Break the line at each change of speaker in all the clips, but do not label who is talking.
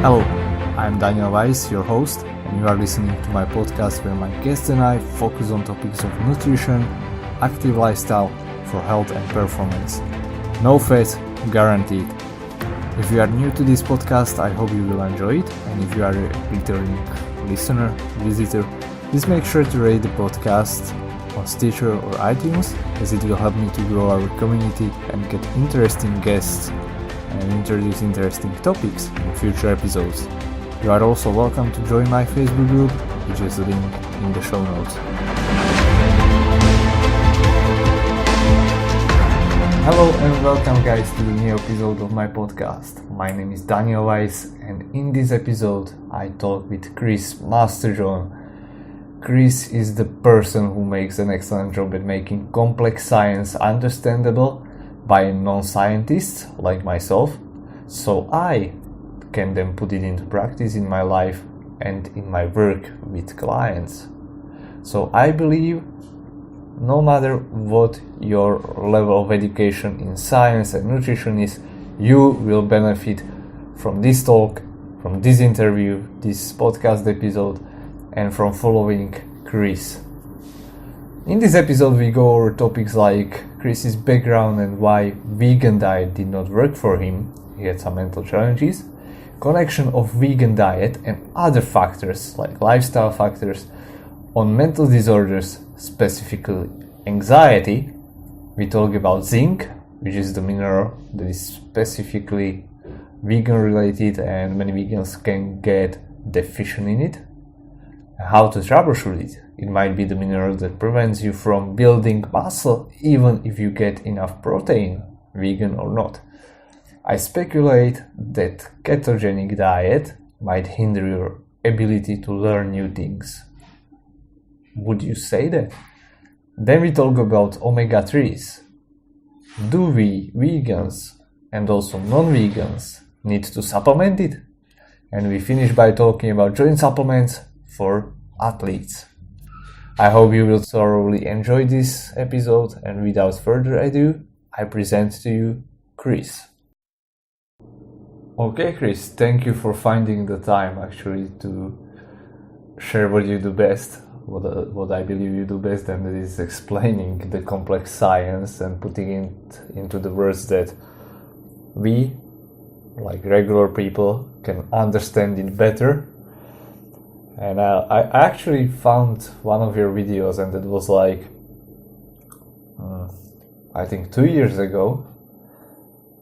Hello, I'm Daniel Weiss, your host, and you are listening to my podcast where my guests and I focus on topics of nutrition, active lifestyle for health and performance. No fat, guaranteed. If you are new to this podcast, I hope you will enjoy it, and if you are a returning listener, visitor, please make sure to rate the podcast on Stitcher or iTunes, as it will help me to grow our community and get interesting guests and introduce interesting topics in future episodes. You are also welcome to join my Facebook group, which is linked in the show notes. Hello and welcome guys to the new episode of my podcast. My name is Daniel Weiss, and in this episode I talk with Chris Masterjohn. Chris is the person who makes an excellent job at making complex science understandable by a non-scientist like myself, so I can then put it into practice in my life and in my work with clients. So I believe no matter what your level of education in science and nutrition is, you will benefit from this talk, from this interview, this podcast episode, and from following Chris. In this episode we go over topics like Chris's background and why vegan diet did not work for him. He had some mental challenges, connection of vegan diet and other factors like lifestyle factors on mental disorders, specifically anxiety. We talk about zinc, which is the mineral that is specifically vegan related and many vegans can get deficient in it. How to troubleshoot it. It might be the mineral that prevents you from building muscle even if you get enough protein, vegan or not. I speculate that ketogenic diet might hinder your ability to learn new things. Would you say that? Then we talk about omega-3s. Do we, vegans and also non-vegans, need to supplement it? And we finish by talking about joint supplements for athletes. I hope you will thoroughly enjoy this episode, and without further ado, I present to you Chris. Okay, Chris, thank you for finding the time actually to share what you do best, what I believe you do best, and that is explaining the complex science and putting it into the words that we, like regular people, can understand it better. And I actually found one of your videos, and it was like, I think 2 years ago,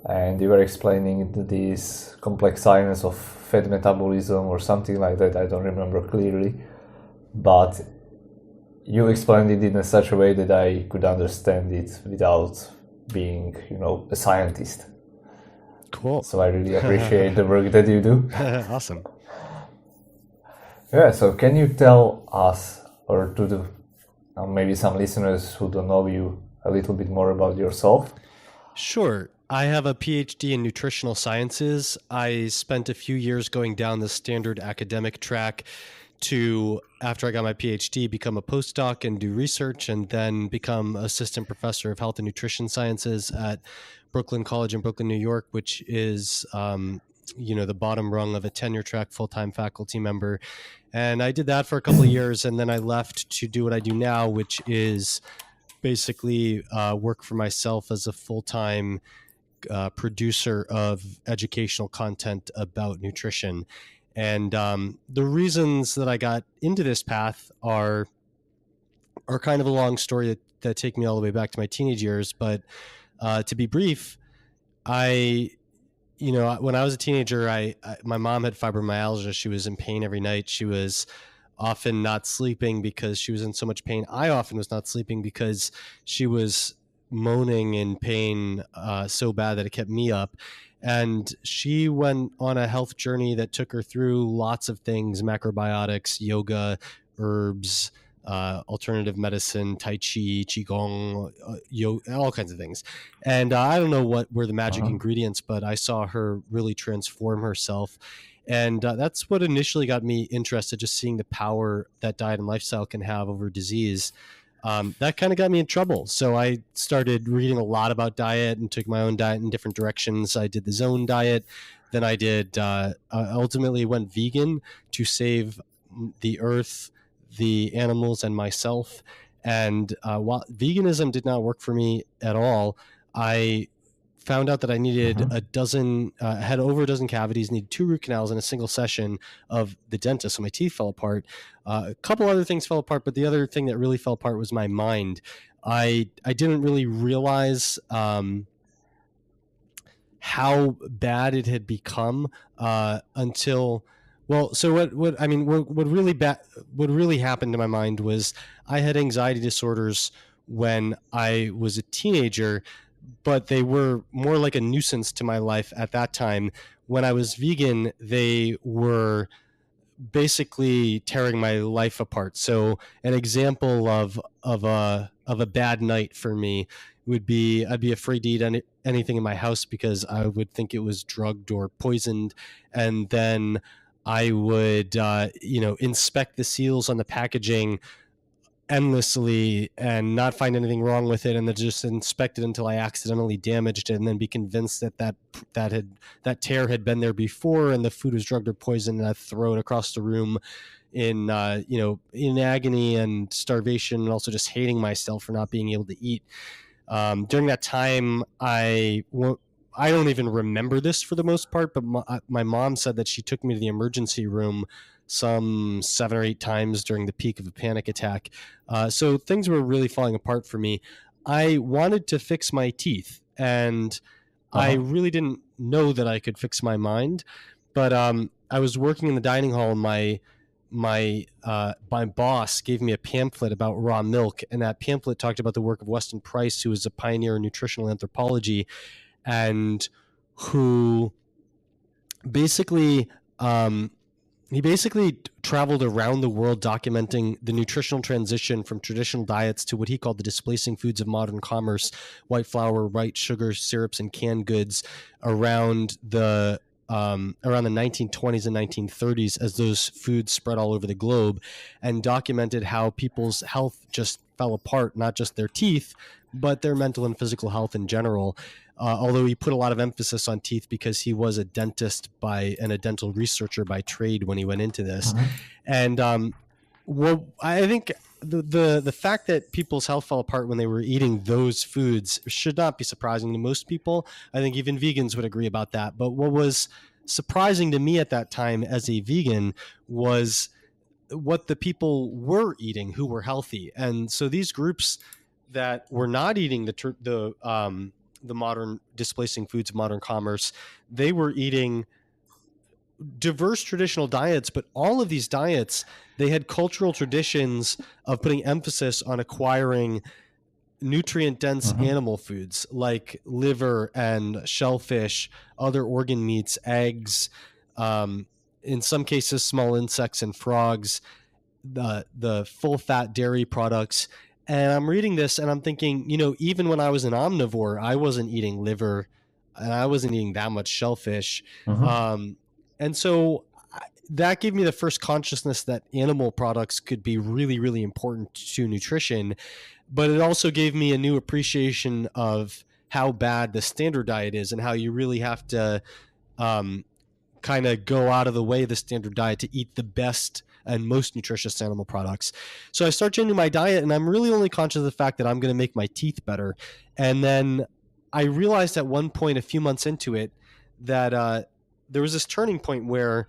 and you were explaining this complex science of fat metabolism or something like that. I don't remember clearly, but you explained it in such a way that I could understand it without being, a scientist.
Cool.
So I really appreciate the work that you do.
Awesome.
Yeah, so can you tell us, or to the maybe some listeners who don't know you, a little bit more about yourself?
Sure. I have a PhD in nutritional sciences. I spent a few years going down the standard academic track to, after I got my PhD, become a postdoc and do research, and then become assistant professor of health and nutrition sciences at Brooklyn College in Brooklyn, New York, which is the bottom rung of a tenure track full-time faculty member. And I did that for a couple of years, and then I left to do what I do now, which is basically work for myself as a full-time producer of educational content about nutrition. And the reasons that I got into this path are kind of a long story that take me all the way back to my teenage years. But to be brief, when I was a teenager, my mom had fibromyalgia. She was in pain every night. She was often not sleeping because she was in so much pain. I often was not sleeping because she was moaning in pain so bad that it kept me up. And she went on a health journey that took her through lots of things: macrobiotics, yoga, herbs, alternative medicine, tai chi, qigong, all kinds of things. And I don't know what were the magic ingredients, but I saw her really transform herself. And that's what initially got me interested, just seeing the power that diet and lifestyle can have over disease. That kind of got me in trouble. So I started reading a lot about diet and took my own diet in different directions. I did the Zone diet, than I did. I ultimately went vegan to save the earth, the animals, and myself. And while veganism did not work for me at all, I found out that I needed had over a dozen cavities, needed 2 root canals in a single session of the dentist. So my teeth fell apart. A couple other things fell apart, but the other thing that really fell apart was my mind. I didn't really realize how bad it had become until. Well, so what really happened to my mind was I had anxiety disorders when I was a teenager, but they were more like a nuisance to my life at that time. When I was vegan, they were basically tearing my life apart. So an example of a bad night for me would be I'd be afraid to eat anything in my house because I would think it was drugged or poisoned, and then I would inspect the seals on the packaging endlessly and not find anything wrong with it, and then just inspect it until I accidentally damaged it, and then be convinced that tear had been there before and the food was drugged or poisoned, and I'd throw it across the room in agony and starvation, and also just hating myself for not being able to eat. During that time, I don't even remember this for the most part, but my mom said that she took me to the emergency room some 7 or 8 times during the peak of a panic attack. So things were really falling apart for me. I wanted to fix my teeth, and I really didn't know that I could fix my mind. But I was working in the dining hall, and my boss gave me a pamphlet about raw milk, and that pamphlet talked about the work of Weston Price, who was a pioneer in nutritional anthropology, and who basically he traveled around the world documenting the nutritional transition from traditional diets to what he called the displacing foods of modern commerce: white flour, white sugar, syrups, and canned goods around the 1920s and 1930s, as those foods spread all over the globe, and documented how people's health just fell apart, not just their teeth, but their mental and physical health in general. Although he put a lot of emphasis on teeth because he was a dentist and a dental researcher by trade when he went into this. And I think the fact that people's health fell apart when they were eating those foods should not be surprising to most people. I think even vegans would agree about that. But what was surprising to me at that time as a vegan was what the people were eating who were healthy. And so these groups that were not eating the modern displacing foods of modern commerce, they were eating diverse traditional diets, but all of these diets, they had cultural traditions of putting emphasis on acquiring nutrient-dense animal foods like liver and shellfish, other organ meats, eggs, in some cases small insects and frogs, the full-fat dairy products. And I'm reading this and I'm thinking, even when I was an omnivore, I wasn't eating liver and I wasn't eating that much shellfish. And so that gave me the first consciousness that animal products could be really, really important to nutrition. But it also gave me a new appreciation of how bad the standard diet is and how you really have to kind of go out of the way of the standard diet to eat the best and most nutritious animal products. So I start changing my diet, and I'm really only conscious of the fact that I'm going to make my teeth better. And then I realized at one point, a few months into it, that there was this turning point where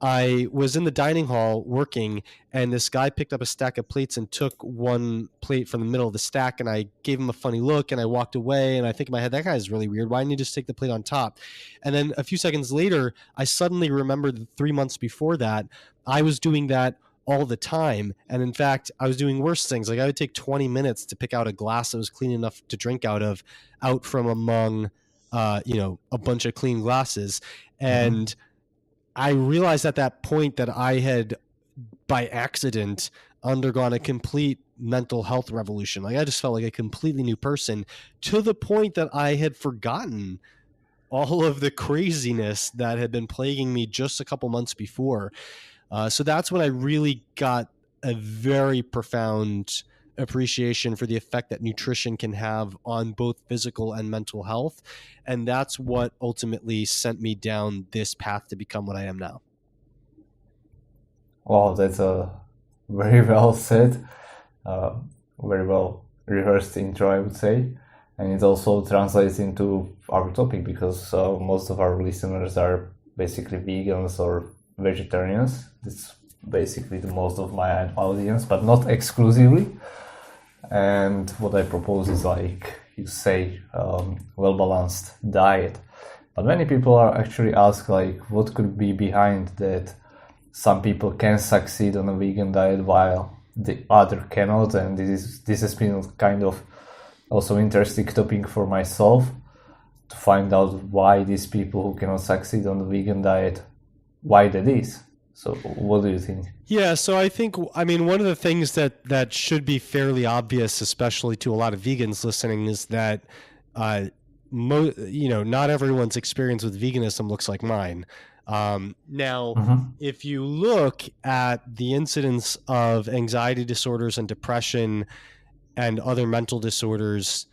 I was in the dining hall working, and this guy picked up a stack of plates and took one plate from the middle of the stack, and I gave him a funny look, and I walked away, and I think in my head, that guy's really weird. Why didn't he just take the plate on top? And then a few seconds later, I suddenly remembered that 3 months before that, I was doing that all the time. And in fact, I was doing worse things. Like I would take 20 minutes to pick out a glass that was clean enough to drink out from among, a bunch of clean glasses. And I realized at that point that I had, by accident, undergone a complete mental health revolution. Like I just felt like a completely new person, to the point that I had forgotten all of the craziness that had been plaguing me just a couple months before. So that's when I really got a very profound appreciation for the effect that nutrition can have on both physical and mental health. And that's what ultimately sent me down this path to become what I am now.
Wow, that's a very well said, very well rehearsed intro, I would say. And it also translates into our topic because most of our listeners are basically vegans or vegetarians. That's basically the most of my audience, but not exclusively. And what I propose is, like you say, well-balanced diet. But many people are actually asked, like, what could be behind that some people can succeed on a vegan diet while the other cannot. And this has been kind of also interesting topic for myself to find out why these people who cannot succeed on the vegan diet, why that is. So what do you think?
Yeah, so I mean, one of the things that should be fairly obvious, especially to a lot of vegans listening, is that, not everyone's experience with veganism looks like mine. Now, if you look at the incidence of anxiety disorders and depression and other mental disorders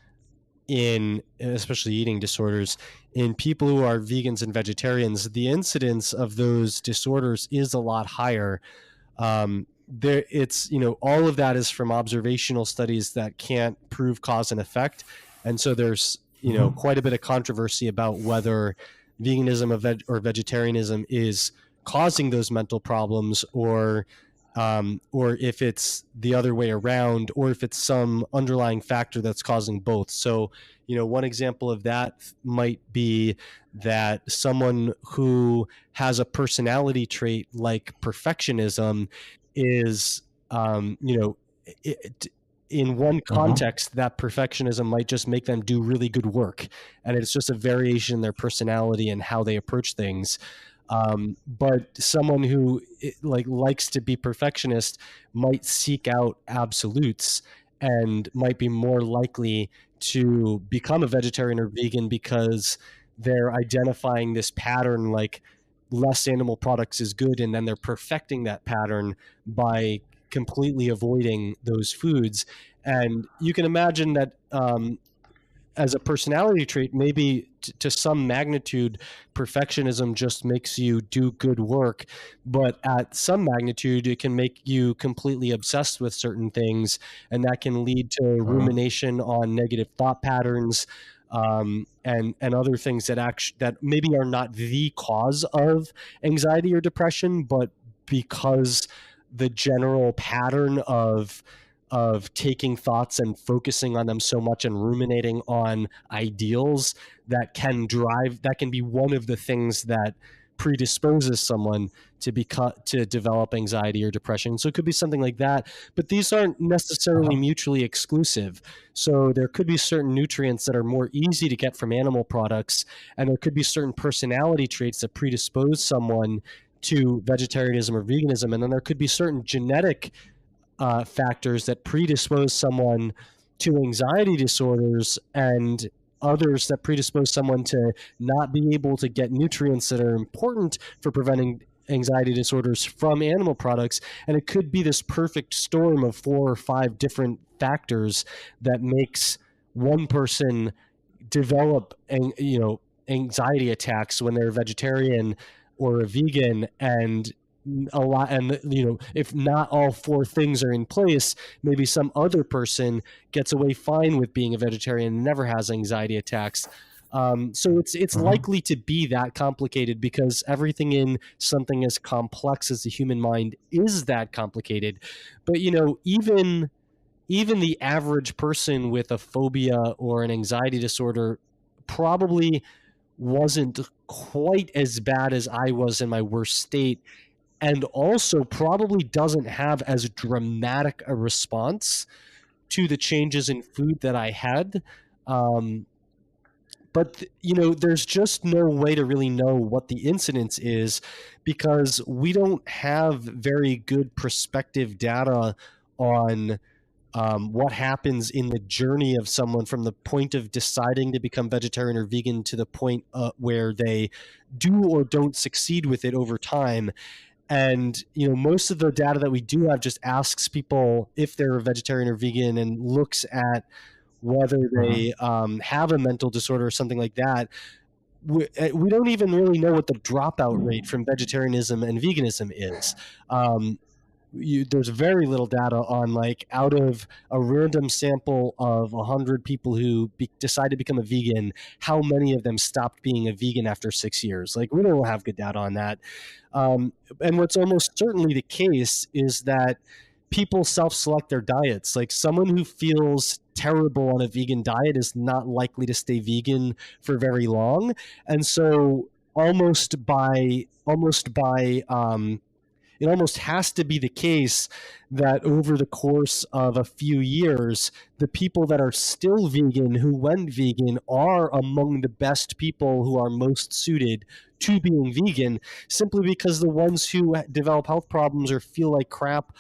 especially eating disorders, in people who are vegans and vegetarians, the incidence of those disorders is a lot higher. All of that is from observational studies that can't prove cause and effect. And so there's, quite a bit of controversy about whether veganism or vegetarianism is causing those mental problems, or if it's the other way around, or if it's some underlying factor that's causing both. So, one example of that might be that someone who has a personality trait like perfectionism is, in one context, that perfectionism might just make them do really good work. And it's just a variation in their personality and how they approach things. But someone who likes to be perfectionist might seek out absolutes and might be more likely to become a vegetarian or vegan because they're identifying this pattern, like less animal products is good, and then they're perfecting that pattern by completely avoiding those foods. And you can imagine that as a personality trait, maybe to some magnitude, perfectionism just makes you do good work. But at some magnitude, it can make you completely obsessed with certain things. And that can lead to rumination on negative thought patterns, and other things that maybe are not the cause of anxiety or depression, but because the general pattern of taking thoughts and focusing on them so much and ruminating on ideals that can be one of the things that predisposes someone to develop anxiety or depression. So it could be something like that, but these aren't necessarily mutually exclusive. So there could be certain nutrients that are more easy to get from animal products, and there could be certain personality traits that predispose someone to vegetarianism or veganism. And then there could be certain genetic factors that predispose someone to anxiety disorders, and others that predispose someone to not be able to get nutrients that are important for preventing anxiety disorders from animal products. And it could be this perfect storm of 4 or 5 different factors that makes one person develop anxiety attacks when they're a vegetarian or a vegan, and if not all 4 things are in place, maybe some other person gets away fine with being a vegetarian and never has anxiety attacks. So it's likely to be that complicated, because everything in something as complex as the human mind is that complicated. But even the average person with a phobia or an anxiety disorder probably wasn't quite as bad as I was in my worst state, and also probably doesn't have as dramatic a response to the changes in food that I had. But there's just no way to really know what the incidence is, because we don't have very good prospective data on what happens in the journey of someone from the point of deciding to become vegetarian or vegan to the point where they do or don't succeed with it over time. And most of the data that we do have just asks people if they're vegetarian or vegan and looks at whether they have a mental disorder or something like that. We don't even really know what the dropout rate from vegetarianism and veganism is. There's very little data on, like, out of a random sample of 100 people who decide to become a vegan, how many of them stopped being a vegan after 6 years. Like, we don't have good data on that. And what's almost certainly the case is that people self-select their diets. Like, someone who feels terrible on a vegan diet is not likely to stay vegan for very long. And so it almost has to be the case that over the course of a few years, the people that are still vegan, who went vegan, are among the best people who are most suited to being vegan, simply because the ones who develop health problems or feel like crap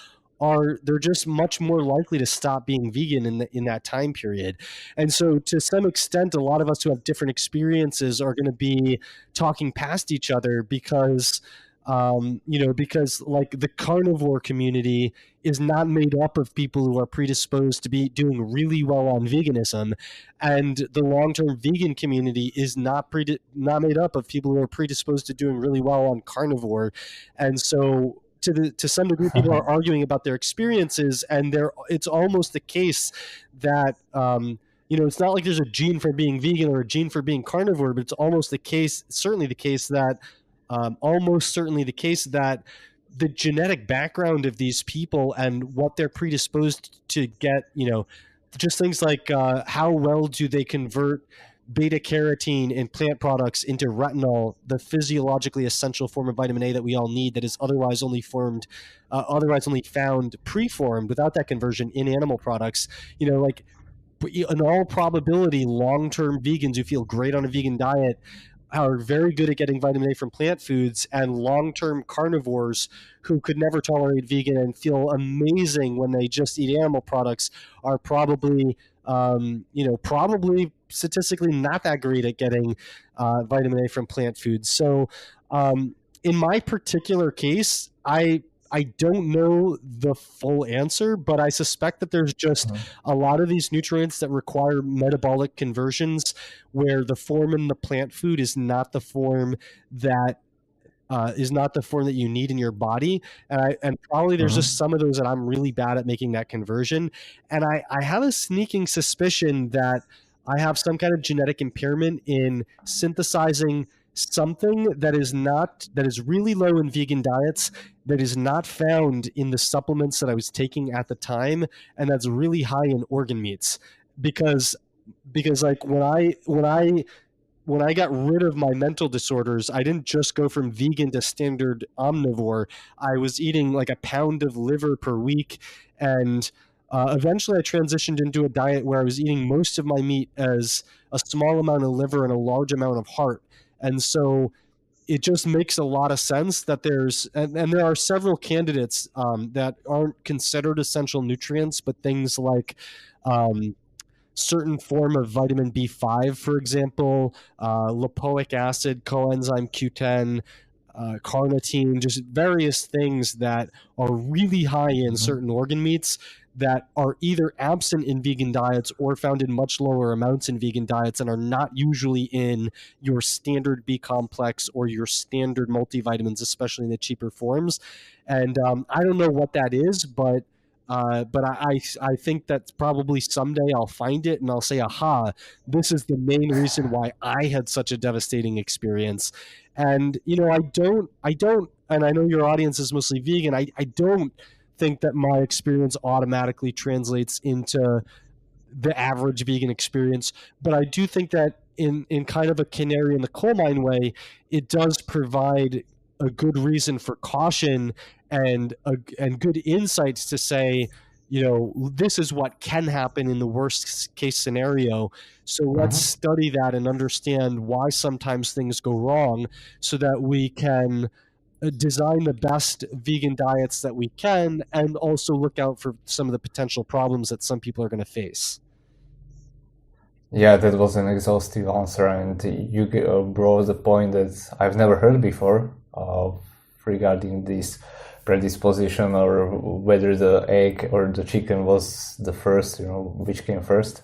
they're just much more likely to stop being vegan in that time period. And so, to some extent, a lot of us who have different experiences are going to be talking past each other because like, the carnivore community is not made up of people who are predisposed to be doing really well on veganism, and the long-term vegan community is not made up of people who are predisposed to doing really well on carnivore. And so, to some degree, people are arguing about their experiences, and it's almost the case that it's not like there's a gene for being vegan or a gene for being carnivore, but it's almost certainly the case that the genetic background of these people and what they're predisposed to get, just things like how well do they convert beta carotene in plant products into retinol, the physiologically essential form of vitamin A that we all need, that is otherwise only found preformed without that conversion in animal products. Like, in all probability, long-term vegans who feel great on a vegan diet are very good at getting vitamin A from plant foods, and long-term carnivores who could never tolerate vegan and feel amazing when they just eat animal products are probably statistically not that great at getting vitamin A from plant foods. So in my particular case, I don't know the full answer, but I suspect that there's just a lot of these nutrients that require metabolic conversions where the form in the plant food is not the form that you need in your body. And probably there's just some of those that I'm really bad at making that conversion. And I have a sneaking suspicion that I have some kind of genetic impairment in synthesizing something that is really low in vegan diets, that is not found in the supplements that I was taking at the time, and that's really high in organ meats. Because like, when I got rid of my mental disorders, I didn't just go from vegan to standard omnivore. I was eating like a pound of liver per week, and eventually I transitioned into a diet where I was eating most of my meat as a small amount of liver and a large amount of heart. And so it just makes a lot of sense that there are several candidates that aren't considered essential nutrients, but things like certain form of vitamin B5, for example, lipoic acid, coenzyme Q10, carnitine, just various things that are really high in certain organ meats that are either absent in vegan diets or found in much lower amounts in vegan diets, and are not usually in your standard B complex or your standard multivitamins, especially in the cheaper forms. And I don't know what that is, but I think that probably someday I'll find it and I'll say, aha, this is the main reason why I had such a devastating experience. And I don't, and I know your audience is mostly vegan, I don't think that my experience automatically translates into the average vegan experience, but I do think that in kind of a canary in the coal mine way, it does provide a good reason for caution and good insights to say, this is what can happen in the worst case scenario. So let's study that and understand why sometimes things go wrong, so that we can design the best vegan diets that we can, and also look out for some of the potential problems that some people are going to face.
Yeah, that was an exhaustive answer, and you brought a point that I've never heard before. regarding this predisposition, or whether the egg or the chicken was the first, which came first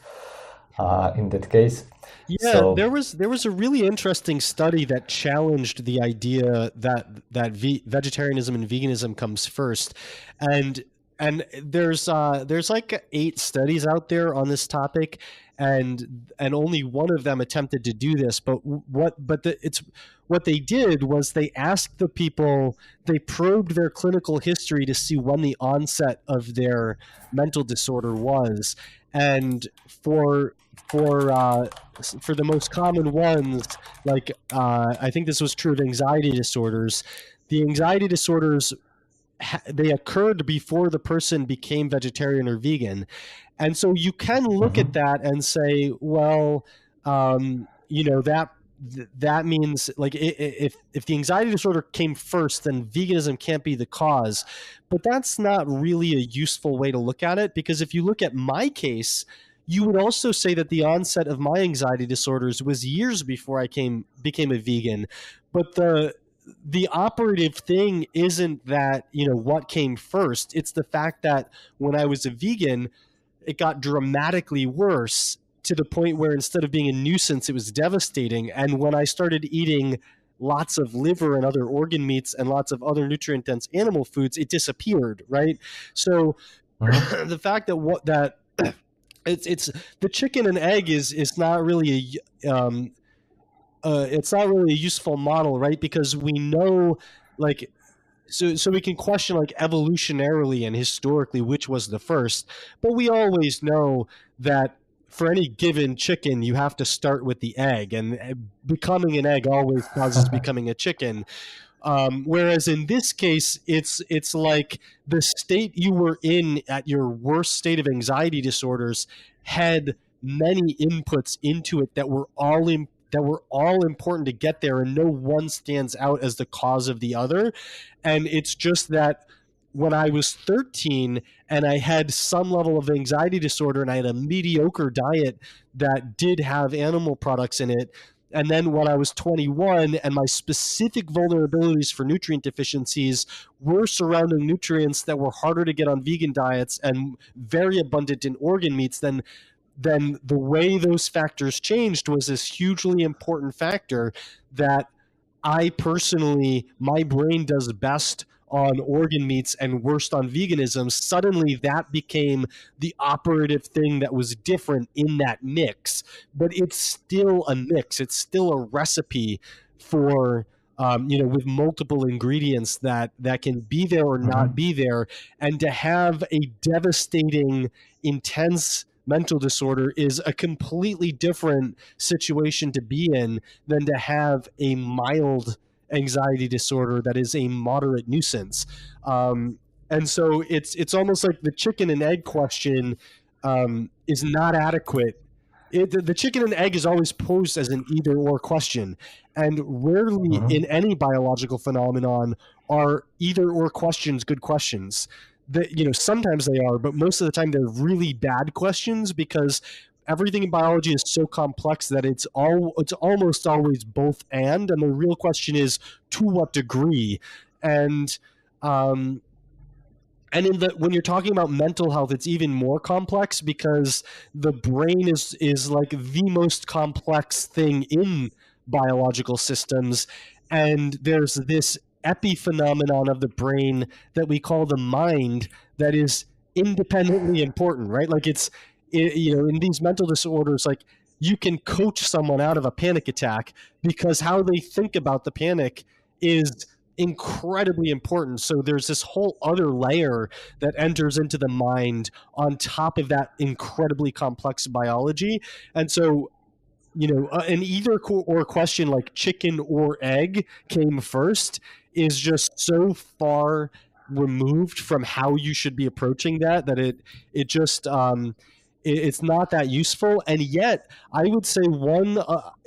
in that case.
Yeah,
So,
there was a really interesting study that challenged the idea that vegetarianism and veganism comes first, and there's like 8 studies out there on this topic, and only one of them attempted to do this. But what they did was they asked the people, they probed their clinical history to see when the onset of their mental disorder was, and for the most common ones, like I think this was true of anxiety disorders. The anxiety disorders, they occurred before the person became vegetarian or vegan, and so you can look at that and say, well, that means, like, if the anxiety disorder came first, then veganism can't be the cause. But that's not really a useful way to look at it, because if you look at my case, you would also say that the onset of my anxiety disorders was years before I became a vegan. But the operative thing isn't that, what came first. It's the fact that when I was a vegan, it got dramatically worse, to the point where instead of being a nuisance, it was devastating. And when I started eating lots of liver and other organ meats and lots of other nutrient-dense animal foods, it disappeared, right? So the fact that it's the chicken and egg is not really it's not really a useful model, right? Because we know, like, so we can question, like, evolutionarily and historically which was the first, but we always know that for any given chicken, you have to start with the egg, and becoming an egg always causes becoming a chicken. Whereas in this case, it's like the state you were in at your worst state of anxiety disorders had many inputs into it that were all important to get there, and no one stands out as the cause of the other. And it's just that when I was 13 and I had some level of anxiety disorder and I had a mediocre diet that did have animal products in it, and then when I was 21 and my specific vulnerabilities for nutrient deficiencies were surrounding nutrients that were harder to get on vegan diets and very abundant in organ meats, then the way those factors changed was this hugely important factor that I personally, my brain does best on organ meats and worst on veganism. Suddenly that became the operative thing that was different in that mix. But it's still a mix. It's still a recipe for, with multiple ingredients that can be there or not be there. And to have a devastating, intense mental disorder is a completely different situation to be in than to have a mild anxiety disorder that is a moderate nuisance. And so it's almost like the chicken and egg question is not adequate. The chicken and egg is always posed as an either or question, and rarely in any biological phenomenon are either or questions good questions. Sometimes they are, but most of the time they're really bad questions, because everything in biology is so complex that it's almost always both and the real question is to what degree. And when you're talking about mental health, it's even more complex, because the brain is like the most complex thing in biological systems, and there's this epiphenomenon of the brain that we call the mind that is independently important, right? Like in these mental disorders, like, you can coach someone out of a panic attack because how they think about the panic is incredibly important. So there's this whole other layer that enters into the mind on top of that incredibly complex biology. And so, an either or question like chicken or egg came first is just so far removed from how you should be approaching that it just it's not that useful. And yet I would say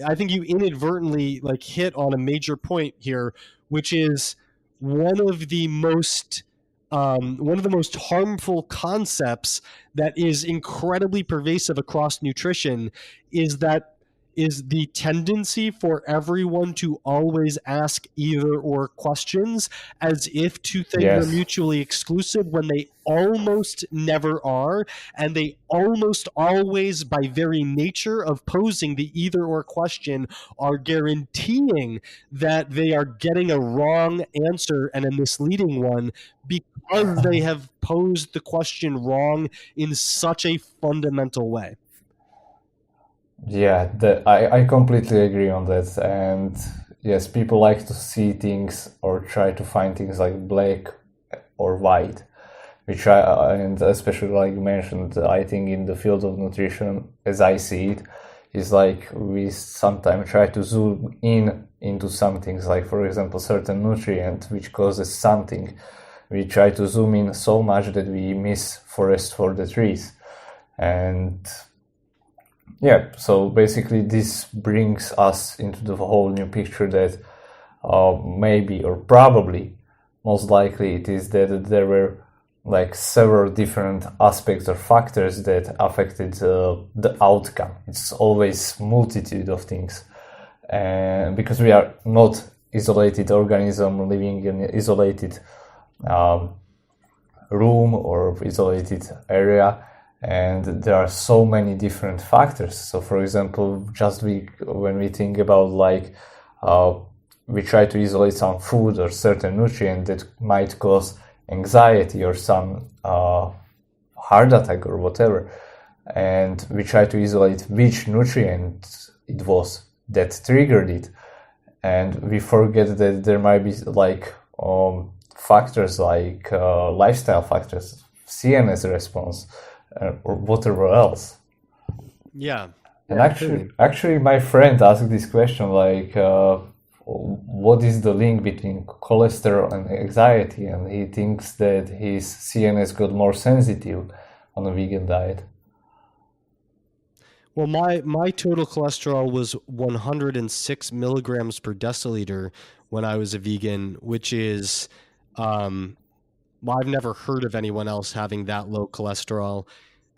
I think you inadvertently hit on a major point here, which is one of the most harmful concepts that is incredibly pervasive across nutrition, is that is the tendency for everyone to always ask either or questions as if two things are
Yes.
mutually exclusive when they almost never are. And they almost always, by very nature of posing the either or question, are guaranteeing that they are getting a wrong answer and a misleading one because they have posed the question wrong in such a fundamental way.
Yeah, I completely agree on that. And yes, people like to see things or try to find things like black or white, which and especially like you mentioned, I think in the field of nutrition, as I see it, is like we sometimes try to zoom in into some things, like for example, certain nutrient which causes something. We try to zoom in so much that we miss forest for the trees. And yeah, so basically this brings us into the whole new picture that maybe or probably most likely it is that there were like several different aspects or factors that affected the outcome. It's always multitude of things, and because we are not isolated organism living in an isolated room or isolated area, and there are so many different factors. So for example, just when we think about like we try to isolate some food or certain nutrient that might cause anxiety or some heart attack or whatever, and we try to isolate which nutrient it was that triggered it, and we forget that there might be like factors like lifestyle factors, CNS response, or whatever else.
Yeah.
And actually, my friend asked this question like, what is the link between cholesterol and anxiety? And he thinks that his CNS got more sensitive on a vegan diet.
Well, my total cholesterol was 106 milligrams per deciliter when I was a vegan, which is, well, I've never heard of anyone else having that low cholesterol,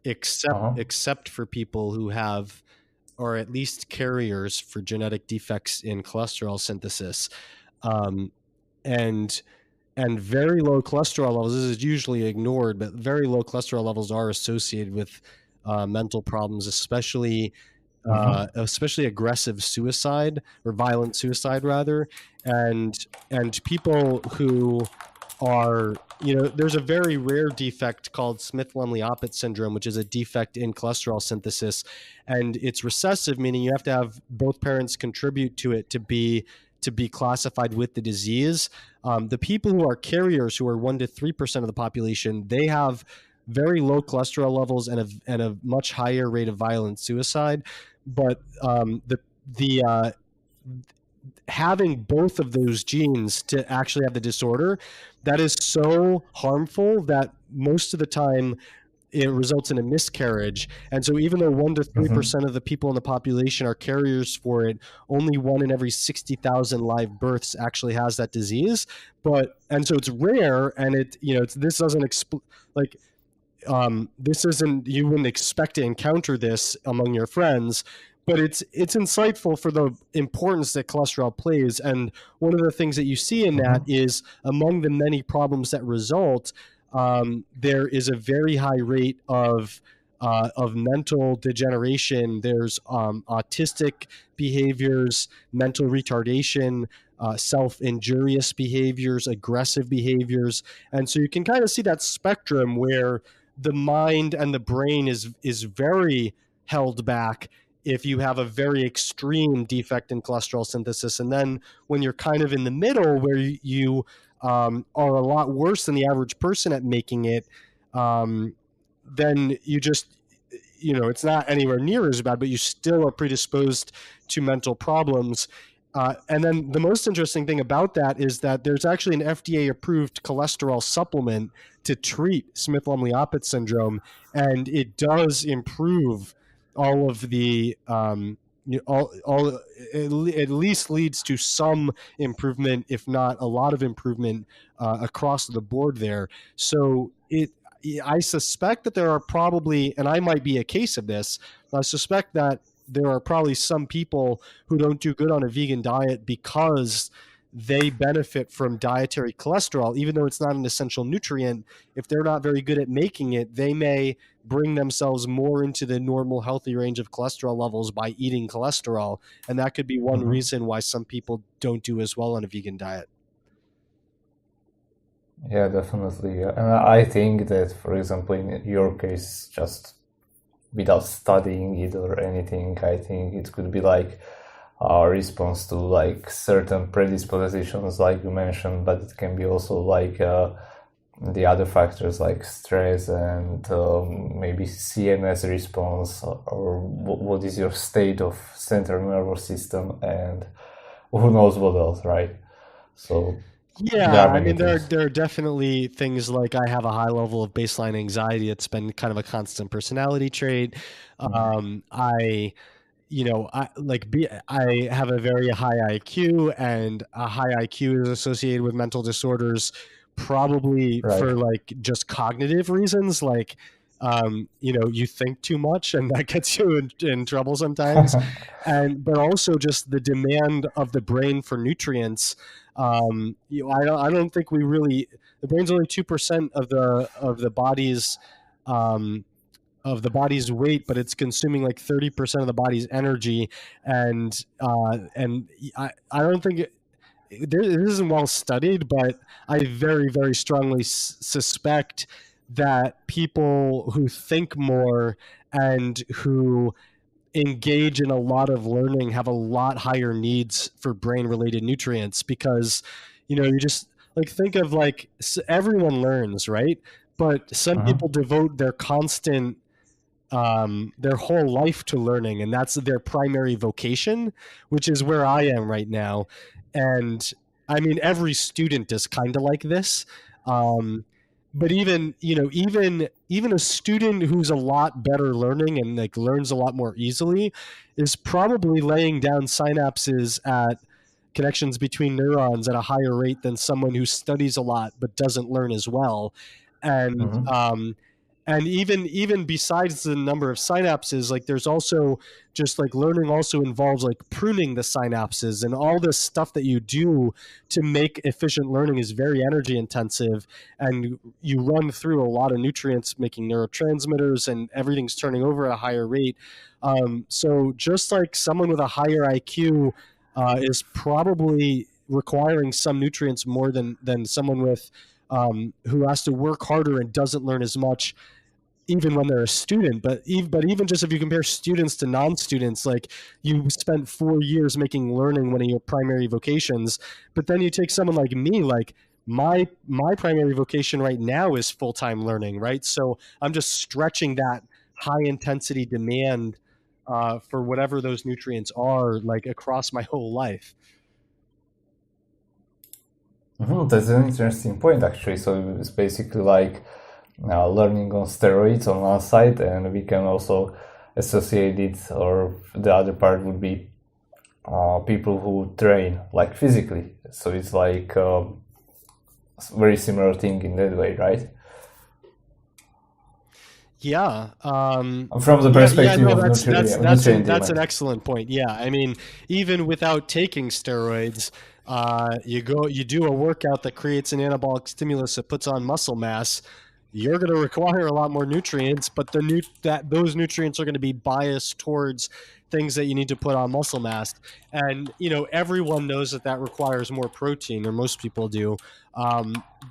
except for people who have, or at least carriers for genetic defects in cholesterol synthesis, and very low cholesterol levels. This is usually ignored, but very low cholesterol levels are associated with mental problems, especially aggressive suicide or violent suicide rather, and people who are, there's a very rare defect called Smith-Lemli-Opitz syndrome, which is a defect in cholesterol synthesis, and it's recessive, meaning you have to have both parents contribute to it to be classified with the disease. The people who are carriers, who are 1 to 3% of the population, they have very low cholesterol levels and a much higher rate of violent suicide. But having both of those genes to actually have the disorder, that is so harmful that most of the time it results in a miscarriage. And so even though 1 to 3% of the people in the population are carriers for it, only 1 in every 60,000 live births actually has that disease. And so it's rare, and this isn't, you wouldn't expect to encounter this among your friends, but it's insightful for the importance that cholesterol plays. And one of the things that you see in that is, among the many problems that result, there is a very high rate of mental degeneration. There's autistic behaviors, mental retardation, self-injurious behaviors, aggressive behaviors. And so you can kind of see that spectrum where the mind and the brain is very held back if you have a very extreme defect in cholesterol synthesis. And then when you're kind of in the middle, where you are a lot worse than the average person at making it, then you just, it's not anywhere near as bad, but you still are predisposed to mental problems. And then the most interesting thing about that is that there's actually an FDA-approved cholesterol supplement to treat Smith-Lemli-Opitz syndrome, and it does improve all of the at least leads to some improvement, if not a lot of improvement, across the board there. So I suspect that there are probably, and I might be a case of this, I suspect that there are probably some people who don't do good on a vegan diet because they benefit from dietary cholesterol, even though it's not an essential nutrient. If they're not very good at making it, they may bring themselves more into the normal healthy range of cholesterol levels by eating cholesterol. And that could be one reason why some people don't do as well on a vegan diet.
Yeah, definitely. And I think that, for example, in your case, just without studying it or anything, I think it could be like a response to like certain predispositions, like you mentioned, but it can be also like the other factors like stress and maybe CNS response, or what is your state of central nervous system, and who knows what else, right? So
yeah, I mean, there are definitely things like I have a high level of baseline anxiety. It's been kind of a constant personality trait. I have a very high IQ, and a high IQ is associated with mental disorders, probably for like just cognitive reasons, like you think too much, and that gets you in trouble sometimes, but also just the demand of the brain for nutrients. I don't think we really, the brain's only 2% of the body's weight, but it's consuming like 30% of the body's energy, and I don't think it isn't well studied, but I very, very strongly suspect that people who think more and who engage in a lot of learning have a lot higher needs for brain related nutrients, because you just like think of like everyone learns, right? But some people devote their whole life to learning, and that's their primary vocation, which is where I am right now. And I mean, every student is kind of like this. But even a student who's a lot better learning and like learns a lot more easily is probably laying down synapses at connections between neurons at a higher rate than someone who studies a lot but doesn't learn as well. And even besides the number of synapses, like there's also just like learning also involves like pruning the synapses, and all this stuff that you do to make efficient learning is very energy intensive, and you run through a lot of nutrients making neurotransmitters, and everything's turning over at a higher rate. So just like someone with a higher IQ is probably requiring some nutrients more than someone with who has to work harder and doesn't learn as much even when they're a student. But even just if you compare students to non-students, like you spent 4 years making learning one of your primary vocations, but then you take someone like me, like my primary vocation right now is full-time learning, right? So I'm just stretching that high intensity demand for whatever those nutrients are, like across my whole life.
That's an interesting point, actually. So it's basically like learning on steroids on one side, and we can also associate it, or the other part would be people who train like physically. So it's like a very similar thing in that way, right?
Yeah.
From the perspective of nutrient
that's an excellent point. Yeah. I mean, even without taking steroids, you do a workout that creates an anabolic stimulus that puts on muscle mass. You're going to require a lot more nutrients, but those nutrients are going to be biased towards things that you need to put on muscle mass. And, everyone knows that requires more protein, or most people do.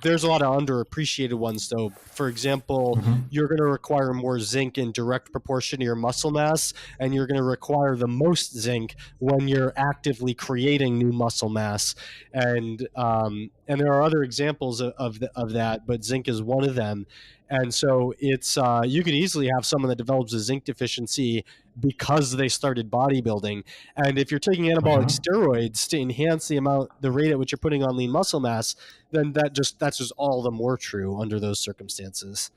There's a lot of underappreciated ones, though. For example, you're going to require more zinc in direct proportion to your muscle mass, and you're going to require the most zinc when you're actively creating new muscle mass. And there are other examples of that, but zinc is one of them. And so it's you could easily have someone that develops a zinc deficiency because they started bodybuilding. And if you're taking anabolic steroids to enhance the rate at which you're putting on lean muscle mass, then that's just all the more true under those circumstances.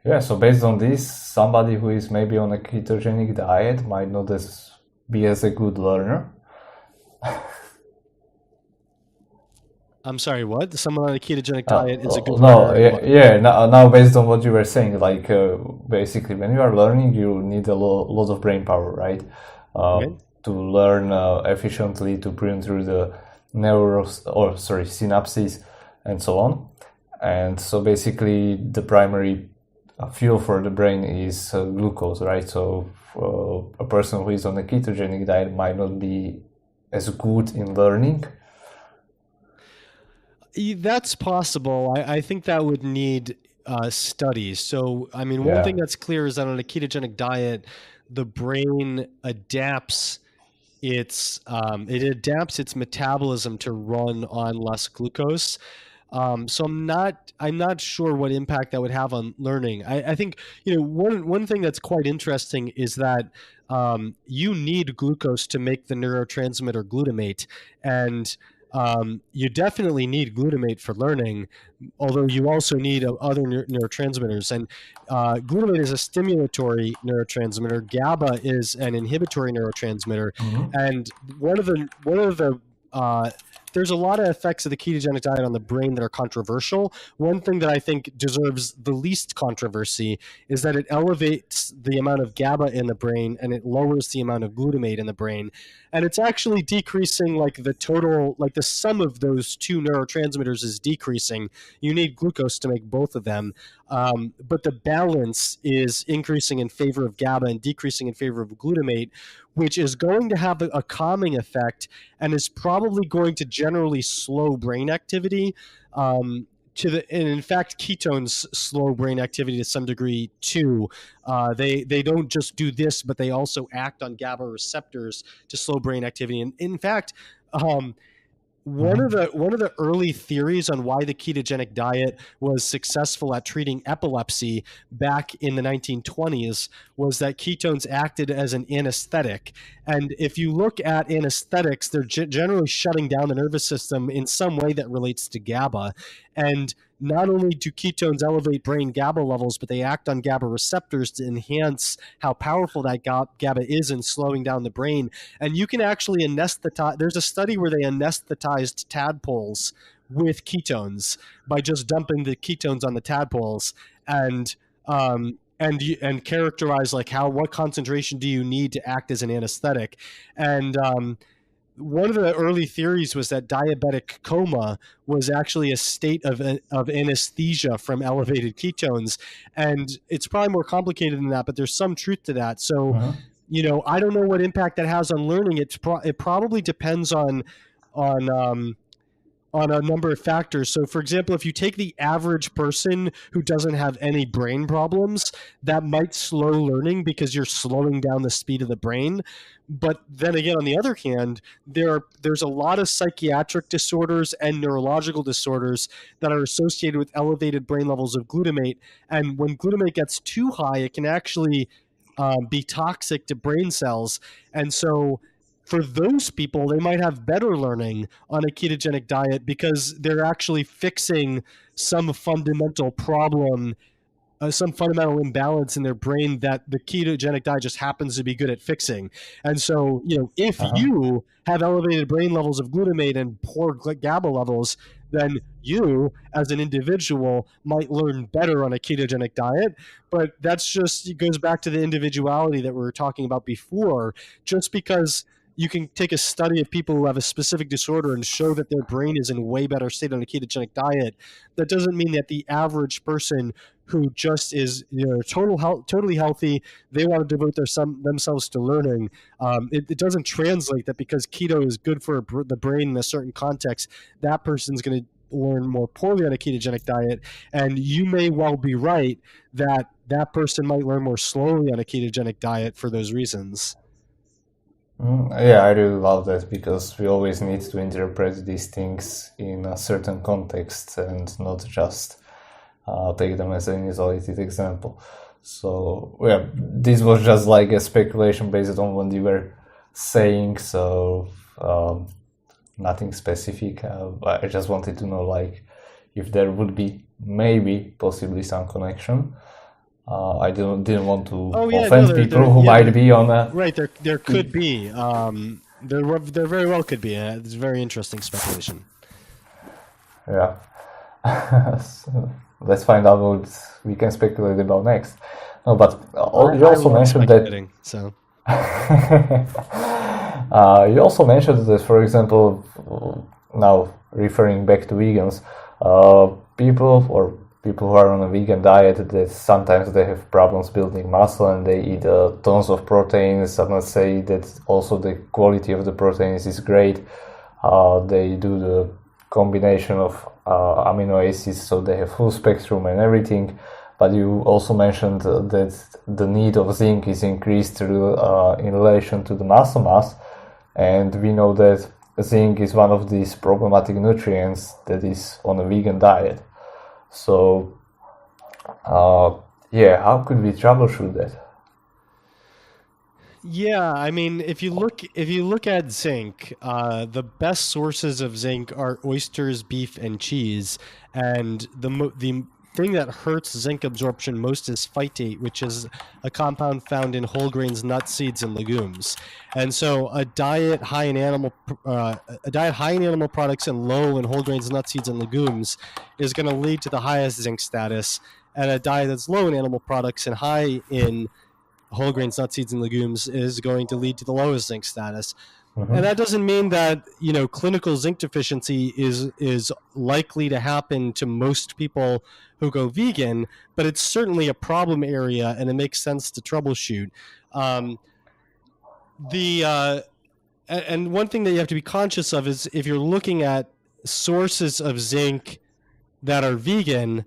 Yeah, so based on this, somebody who is maybe on a ketogenic diet might not be as a good learner.
I'm sorry, what? Someone on a ketogenic diet is a good
No,
learner?
yeah. Now, based on what you were saying, like basically, when you are learning, you need a lot of brain power, right?
Okay.
To learn efficiently, to burn through the synapses, and so on. And so basically, the primary fuel for the brain is glucose, right? So a person who is on a ketogenic diet might not be as good in learning.
That's possible. I think that would need studies. So, I mean, one
Yeah.
thing that's clear is that on a ketogenic diet, the brain adapts its metabolism to run on less glucose. So I'm not sure what impact that would have on learning. I think one thing that's quite interesting is that you need glucose to make the neurotransmitter glutamate, and you definitely need glutamate for learning, although you also need other neurotransmitters. And glutamate is a stimulatory neurotransmitter. GABA is an inhibitory neurotransmitter. And one of the there's a lot of effects of the ketogenic diet on the brain that are controversial. One thing that I think deserves the least controversy is that it elevates the amount of GABA in the brain and it lowers the amount of glutamate in the brain. And it's actually decreasing, like the total, like the sum of those two neurotransmitters is decreasing. You need glucose to make both of them. But the balance is increasing in favor of GABA and decreasing in favor of glutamate, which is going to have a calming effect and is probably going to generally slow brain activity. And in fact, ketones slow brain activity to some degree too. They don't just do this, but they also act on GABA receptors to slow brain activity. And in fact, one of the early theories on why the ketogenic diet was successful at treating epilepsy back in the 1920s was that ketones acted as an anesthetic. And if you look at anesthetics, they're generally shutting down the nervous system in some way that relates to GABA. And not only do ketones elevate brain GABA levels, but they act on GABA receptors to enhance how powerful that GABA is in slowing down the brain. And you can actually anesthetize. There's a study where they anesthetized tadpoles with ketones by just dumping the ketones on the tadpoles and characterize like what concentration do you need to act as an anesthetic. And one of the early theories was that diabetic coma was actually a state of anesthesia from elevated ketones. And it's probably more complicated than that, but there's some truth to that. So, I don't know what impact that has on learning. It probably depends on a number of factors. So, for example, if you take the average person who doesn't have any brain problems, that might slow learning because you're slowing down the speed of the brain. But then again, on the other hand, there's a lot of psychiatric disorders and neurological disorders that are associated with elevated brain levels of glutamate. And when glutamate gets too high, it can actually be toxic to brain cells. And so for those people, they might have better learning on a ketogenic diet because they're actually fixing some fundamental problem, some fundamental imbalance in their brain that the ketogenic diet just happens to be good at fixing. And so, if you have elevated brain levels of glutamate and poor GABA levels, then you, as an individual, might learn better on a ketogenic diet. But it goes back to the individuality that we were talking about before. Just because you can take a study of people who have a specific disorder and show that their brain is in a way better state on a ketogenic diet, that doesn't mean that the average person who just is totally healthy, they want to devote themselves to learning. It doesn't translate that because keto is good for the brain in a certain context, that person's going to learn more poorly on a ketogenic diet. And you may well be right that that person might learn more slowly on a ketogenic diet for those reasons.
Yeah, I really love that because we always need to interpret these things in a certain context and not just take them as an isolated example. So yeah, this was just like a speculation based on what you were saying, so nothing specific. I just wanted to know like if there would be maybe possibly some connection. I didn't want to offend people who might be on a...
Right, there could be. There very well could be. It's very interesting speculation.
Yeah. So let's find out what we can speculate about next. No, but you
I
also
love
mentioned that
speculating, so
you also mentioned that, for example, now referring back to vegans, people who are on a vegan diet, that sometimes they have problems building muscle and they eat tons of proteins. I must say that also the quality of the proteins is great. They do the combination of amino acids, so they have full spectrum and everything. But you also mentioned that the need of zinc is increased in relation to the muscle mass, and we know that zinc is one of these problematic nutrients that is on a vegan diet. So, yeah, how could we troubleshoot that?
yeah, I mean, if you look at zinc, the best sources of zinc are oysters, beef, and cheese. And the thing that hurts zinc absorption most is phytate, which is a compound found in whole grains, nuts, seeds, and legumes. And so, a diet high in animal products and low in whole grains, nuts, seeds, and legumes is going to lead to the highest zinc status. And a diet that's low in animal products and high in whole grains, nuts, seeds, and legumes is going to lead to the lowest zinc status. And that doesn't mean that clinical zinc deficiency is likely to happen to most people who go vegan, but it's certainly a problem area, and it makes sense to troubleshoot. And one thing that you have to be conscious of is if you're looking at sources of zinc that are vegan,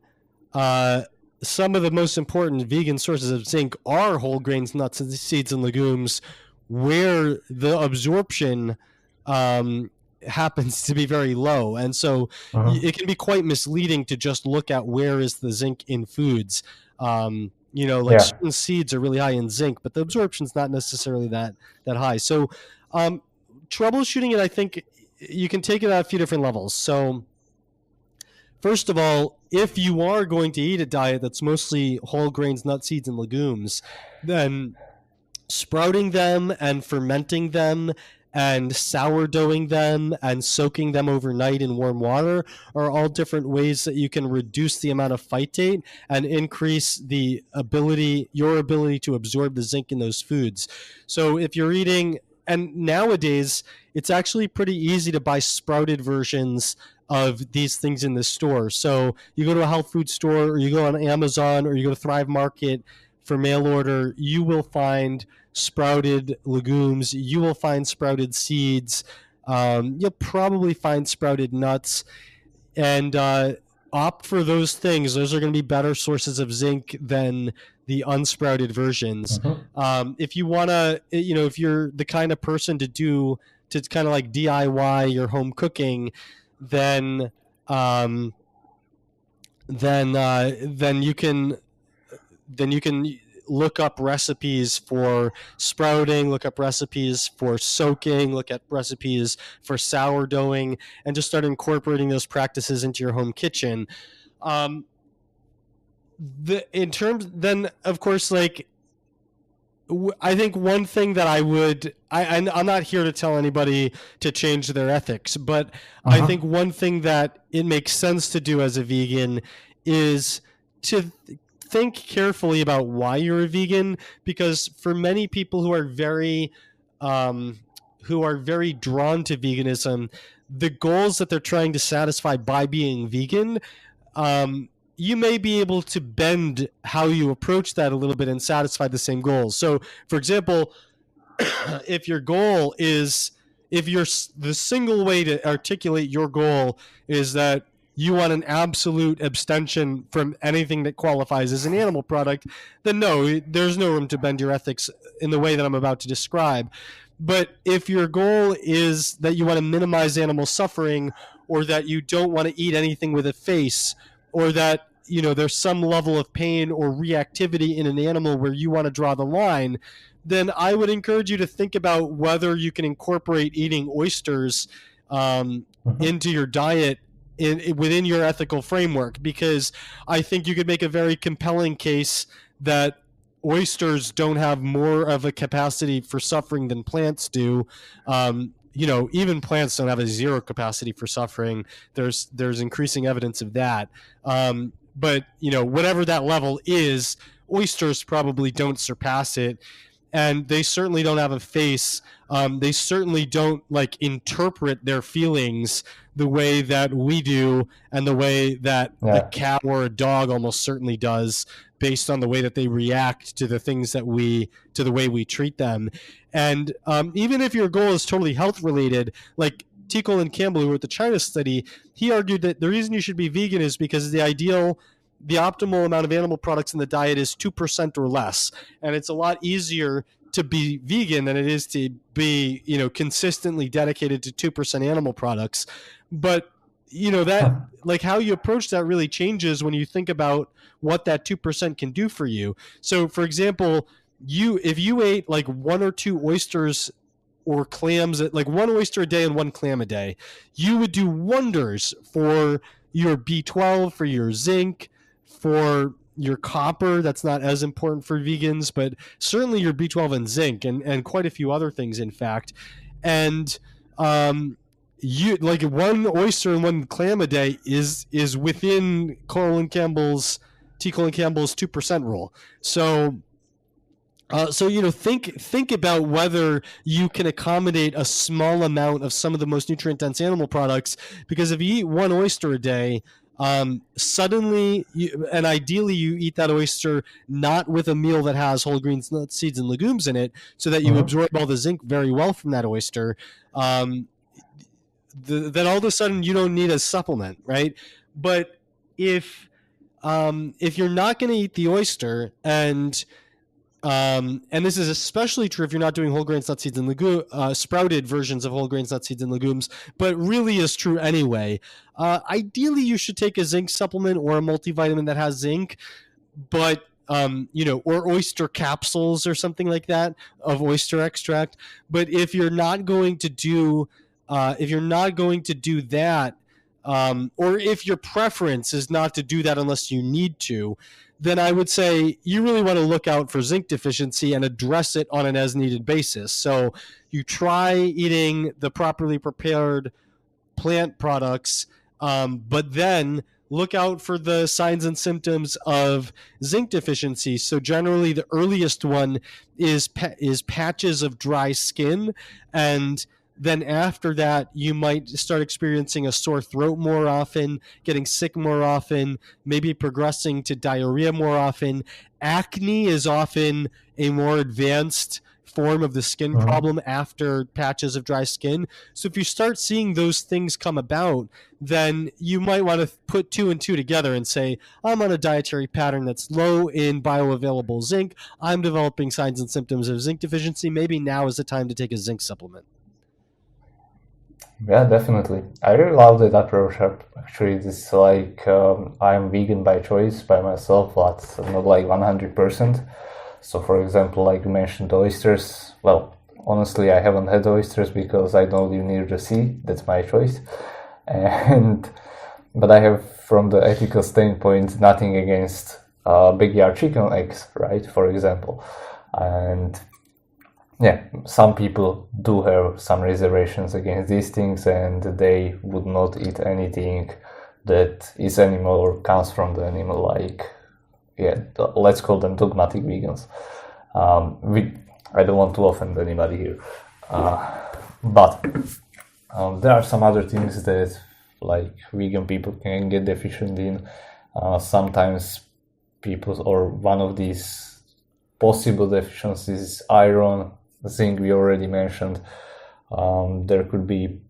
some of the most important vegan sources of zinc are whole grains, nuts, seeds, and legumes, where the absorption happens to be very low. And so it can be quite misleading to just look at where is the zinc in foods. Like
Yeah.
certain seeds are really high in zinc, but the absorption is not necessarily that high. So troubleshooting it, I think you can take it at a few different levels. So first of all, if you are going to eat a diet that's mostly whole grains, nuts, seeds, and legumes, then sprouting them and fermenting them and sourdoughing them and soaking them overnight in warm water are all different ways that you can reduce the amount of phytate and increase your ability to absorb the zinc in those foods. So if you're eating, and nowadays it's actually pretty easy to buy sprouted versions of these things in the store. So you go to a health food store, or you go on Amazon, or you go to Thrive Market for mail order, you will find sprouted legumes, you will find sprouted seeds, you'll probably find sprouted nuts, and opt for those things. Those are going to be better sources of zinc than the unsprouted versions. If you want to, if you're the kind of person to kind of like DIY your home cooking, then you can look up recipes for sprouting, look up recipes for soaking, look at recipes for sourdoughing, and just start incorporating those practices into your home kitchen. Then of course, like, I think one thing that I'm not here to tell anybody to change their ethics, but I think one thing that it makes sense to do as a vegan is to think carefully about why you're a vegan, because for many people who are very drawn to veganism, the goals that they're trying to satisfy by being vegan, you may be able to bend how you approach that a little bit and satisfy the same goals. So, for example, if the single way to articulate your goal is that you want an absolute abstention from anything that qualifies as an animal product, then no, there's no room to bend your ethics in the way that I'm about to describe. But if your goal is that you want to minimize animal suffering, or that you don't want to eat anything with a face, or that there's some level of pain or reactivity in an animal where you want to draw the line, then I would encourage you to think about whether you can incorporate eating oysters into your diet within your ethical framework, because I think you could make a very compelling case that oysters don't have more of a capacity for suffering than plants do. even plants don't have a zero capacity for suffering. There's increasing evidence of that. But whatever that level is, oysters probably don't surpass it, and they certainly don't have a face. They certainly don't interpret their feelings the way that we do, and the way that a cat or a dog almost certainly does, based on the way that they react to the things to the way we treat them. And even if your goal is totally health related, like Tickle and Campbell, who wrote the China study, he argued that the reason you should be vegan is because the optimal amount of animal products in the diet is 2% or less. And it's a lot easier to be vegan than it is to be, consistently dedicated to 2% animal products. But, that how you approach that really changes when you think about what that 2% can do for you. So, for example, if you ate like 1 or 2 oysters or clams, like 1 oyster a day and 1 clam a day, you would do wonders for your B12, for your zinc, for your copper. That's not as important for vegans, but certainly your B12 and zinc, and quite a few other things, in fact. And you like 1 oyster and 1 clam a day is within Tickle and Campbell's 2% rule. So think about whether you can accommodate a small amount of some of the most nutrient dense animal products, because if you eat 1 oyster a day, suddenly and ideally you eat that oyster not with a meal that has whole grains, nuts, seeds, and legumes in it, so that you absorb all the zinc very well from that oyster. Then all of a sudden you don't need a supplement, right? But if you're not going to eat the oyster, and this is especially true if you're not doing whole grains, nuts, seeds, and sprouted versions of whole grains, nuts, seeds, and legumes, but really is true anyway. Ideally, you should take a zinc supplement or a multivitamin that has zinc, but or oyster capsules or something like that of oyster extract. But if you're not going to do that, or if your preference is not to do that unless you need to, then I would say you really want to look out for zinc deficiency and address it on an as-needed basis. So you try eating the properly prepared plant products, but then look out for the signs and symptoms of zinc deficiency. So generally the earliest one is patches of dry skin, and then after that, you might start experiencing a sore throat more often, getting sick more often, maybe progressing to diarrhea more often. Acne is often a more advanced form of the skin problem after patches of dry skin. So if you start seeing those things come about, then you might want to put 2 and 2 together and say, I'm on a dietary pattern that's low in bioavailable zinc. I'm developing signs and symptoms of zinc deficiency. Maybe now is the time to take a zinc supplement.
Yeah, definitely. I really love that approach. Actually, it's like I'm vegan by choice, by myself, but not like 100%. So, for example, like you mentioned oysters. Well, honestly, I haven't had oysters because I don't live near the sea. That's my choice. But I have, from the ethical standpoint, nothing against backyard chicken eggs, right? For example, and yeah, some people do have some reservations against these things, and they would not eat anything that is animal or comes from the animal, like, let's call them dogmatic vegans. I don't want to offend anybody here, but there are some other things that like vegan people can get deficient in. Sometimes people, or one of these possible deficiencies is iron, zinc we already mentioned. There could be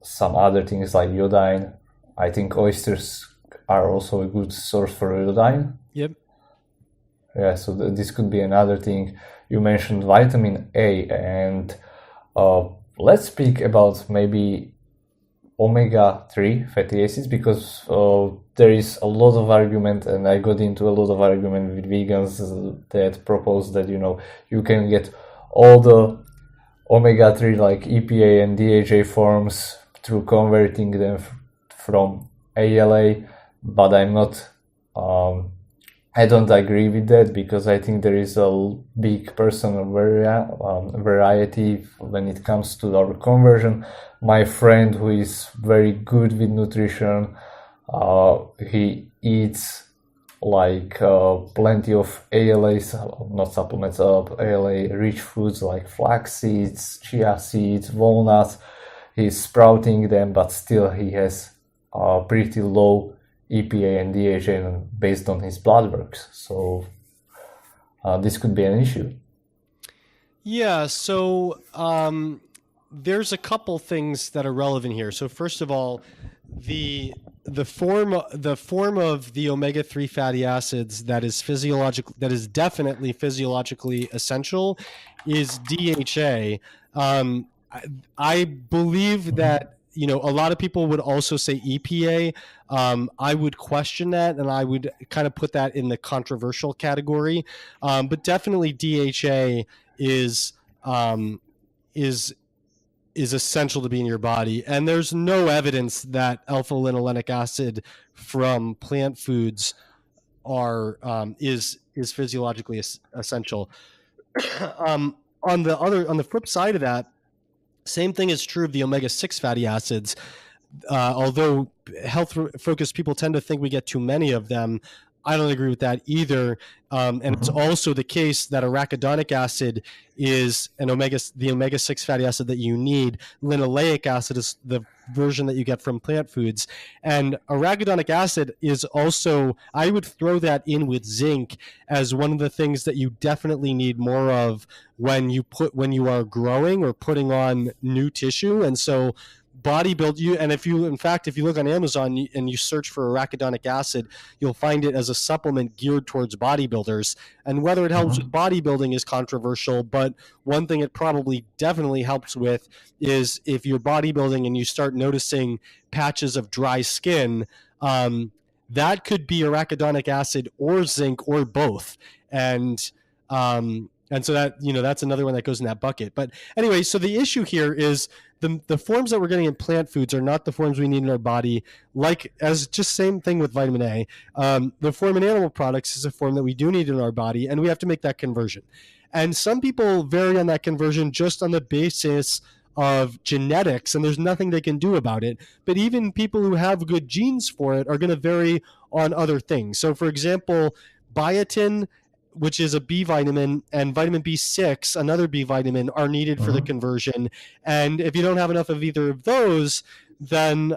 some other things like iodine. I think oysters are also a good source for iodine.
Yep.
Yeah, so this could be another thing. You mentioned vitamin A, and let's speak about maybe omega-3 fatty acids, because there is a lot of argument, and I got into a lot of argument with vegans that propose that you can get all the omega-3 like EPA and DHA forms through converting them from ALA, but I'm not I don't agree with that, because I think there is a big personal variety when it comes to our conversion. My friend who is very good with nutrition, he eats like plenty of ALAs, not supplements, ALA rich foods like flax seeds, chia seeds, walnuts. He's sprouting them, but still he has pretty low EPA and DHA based on his blood works. So this could be an issue.
Yeah, so there's a couple things that are relevant here. So first of all, the form of the omega-3 fatty acids that is definitely physiologically essential is DHA. I believe that, you know, a lot of people would also say EPA. I would question that, and I would kind of put that in the controversial category. But definitely DHA is essential to be in your body, and there's no evidence that alpha-linolenic acid from plant foods is physiologically essential. On the flip side of that, same thing is true of the omega-6 fatty acids. Although health-focused people tend to think we get too many of them, I don't agree with that either. And it's also the case that arachidonic acid is the omega-6 fatty acid that you need. Linoleic acid is the version that you get from plant foods. And arachidonic acid is also, I would throw that in with zinc as one of the things that you definitely need more of when you are growing or putting on new tissue. And so if you look on Amazon and you search for arachidonic acid, you'll find it as a supplement geared towards bodybuilders. And whether it helps with bodybuilding is controversial, but one thing it probably definitely helps with is if you're bodybuilding and you start noticing patches of dry skin, that could be arachidonic acid or zinc or both. And so that, you know, that's another one that goes in that bucket. But anyway, so the issue here is the forms that we're getting in plant foods are not the forms we need in our body. Same thing with vitamin A. The form in animal products is a form that we do need in our body, and we have to make that conversion. And some people vary on that conversion just on the basis of genetics, and there's nothing they can do about it. But even people who have good genes for it are going to vary on other things. So, for example, biotin, which is a B vitamin, and vitamin B6, another B vitamin, are needed for the conversion. And if you don't have enough of either of those, then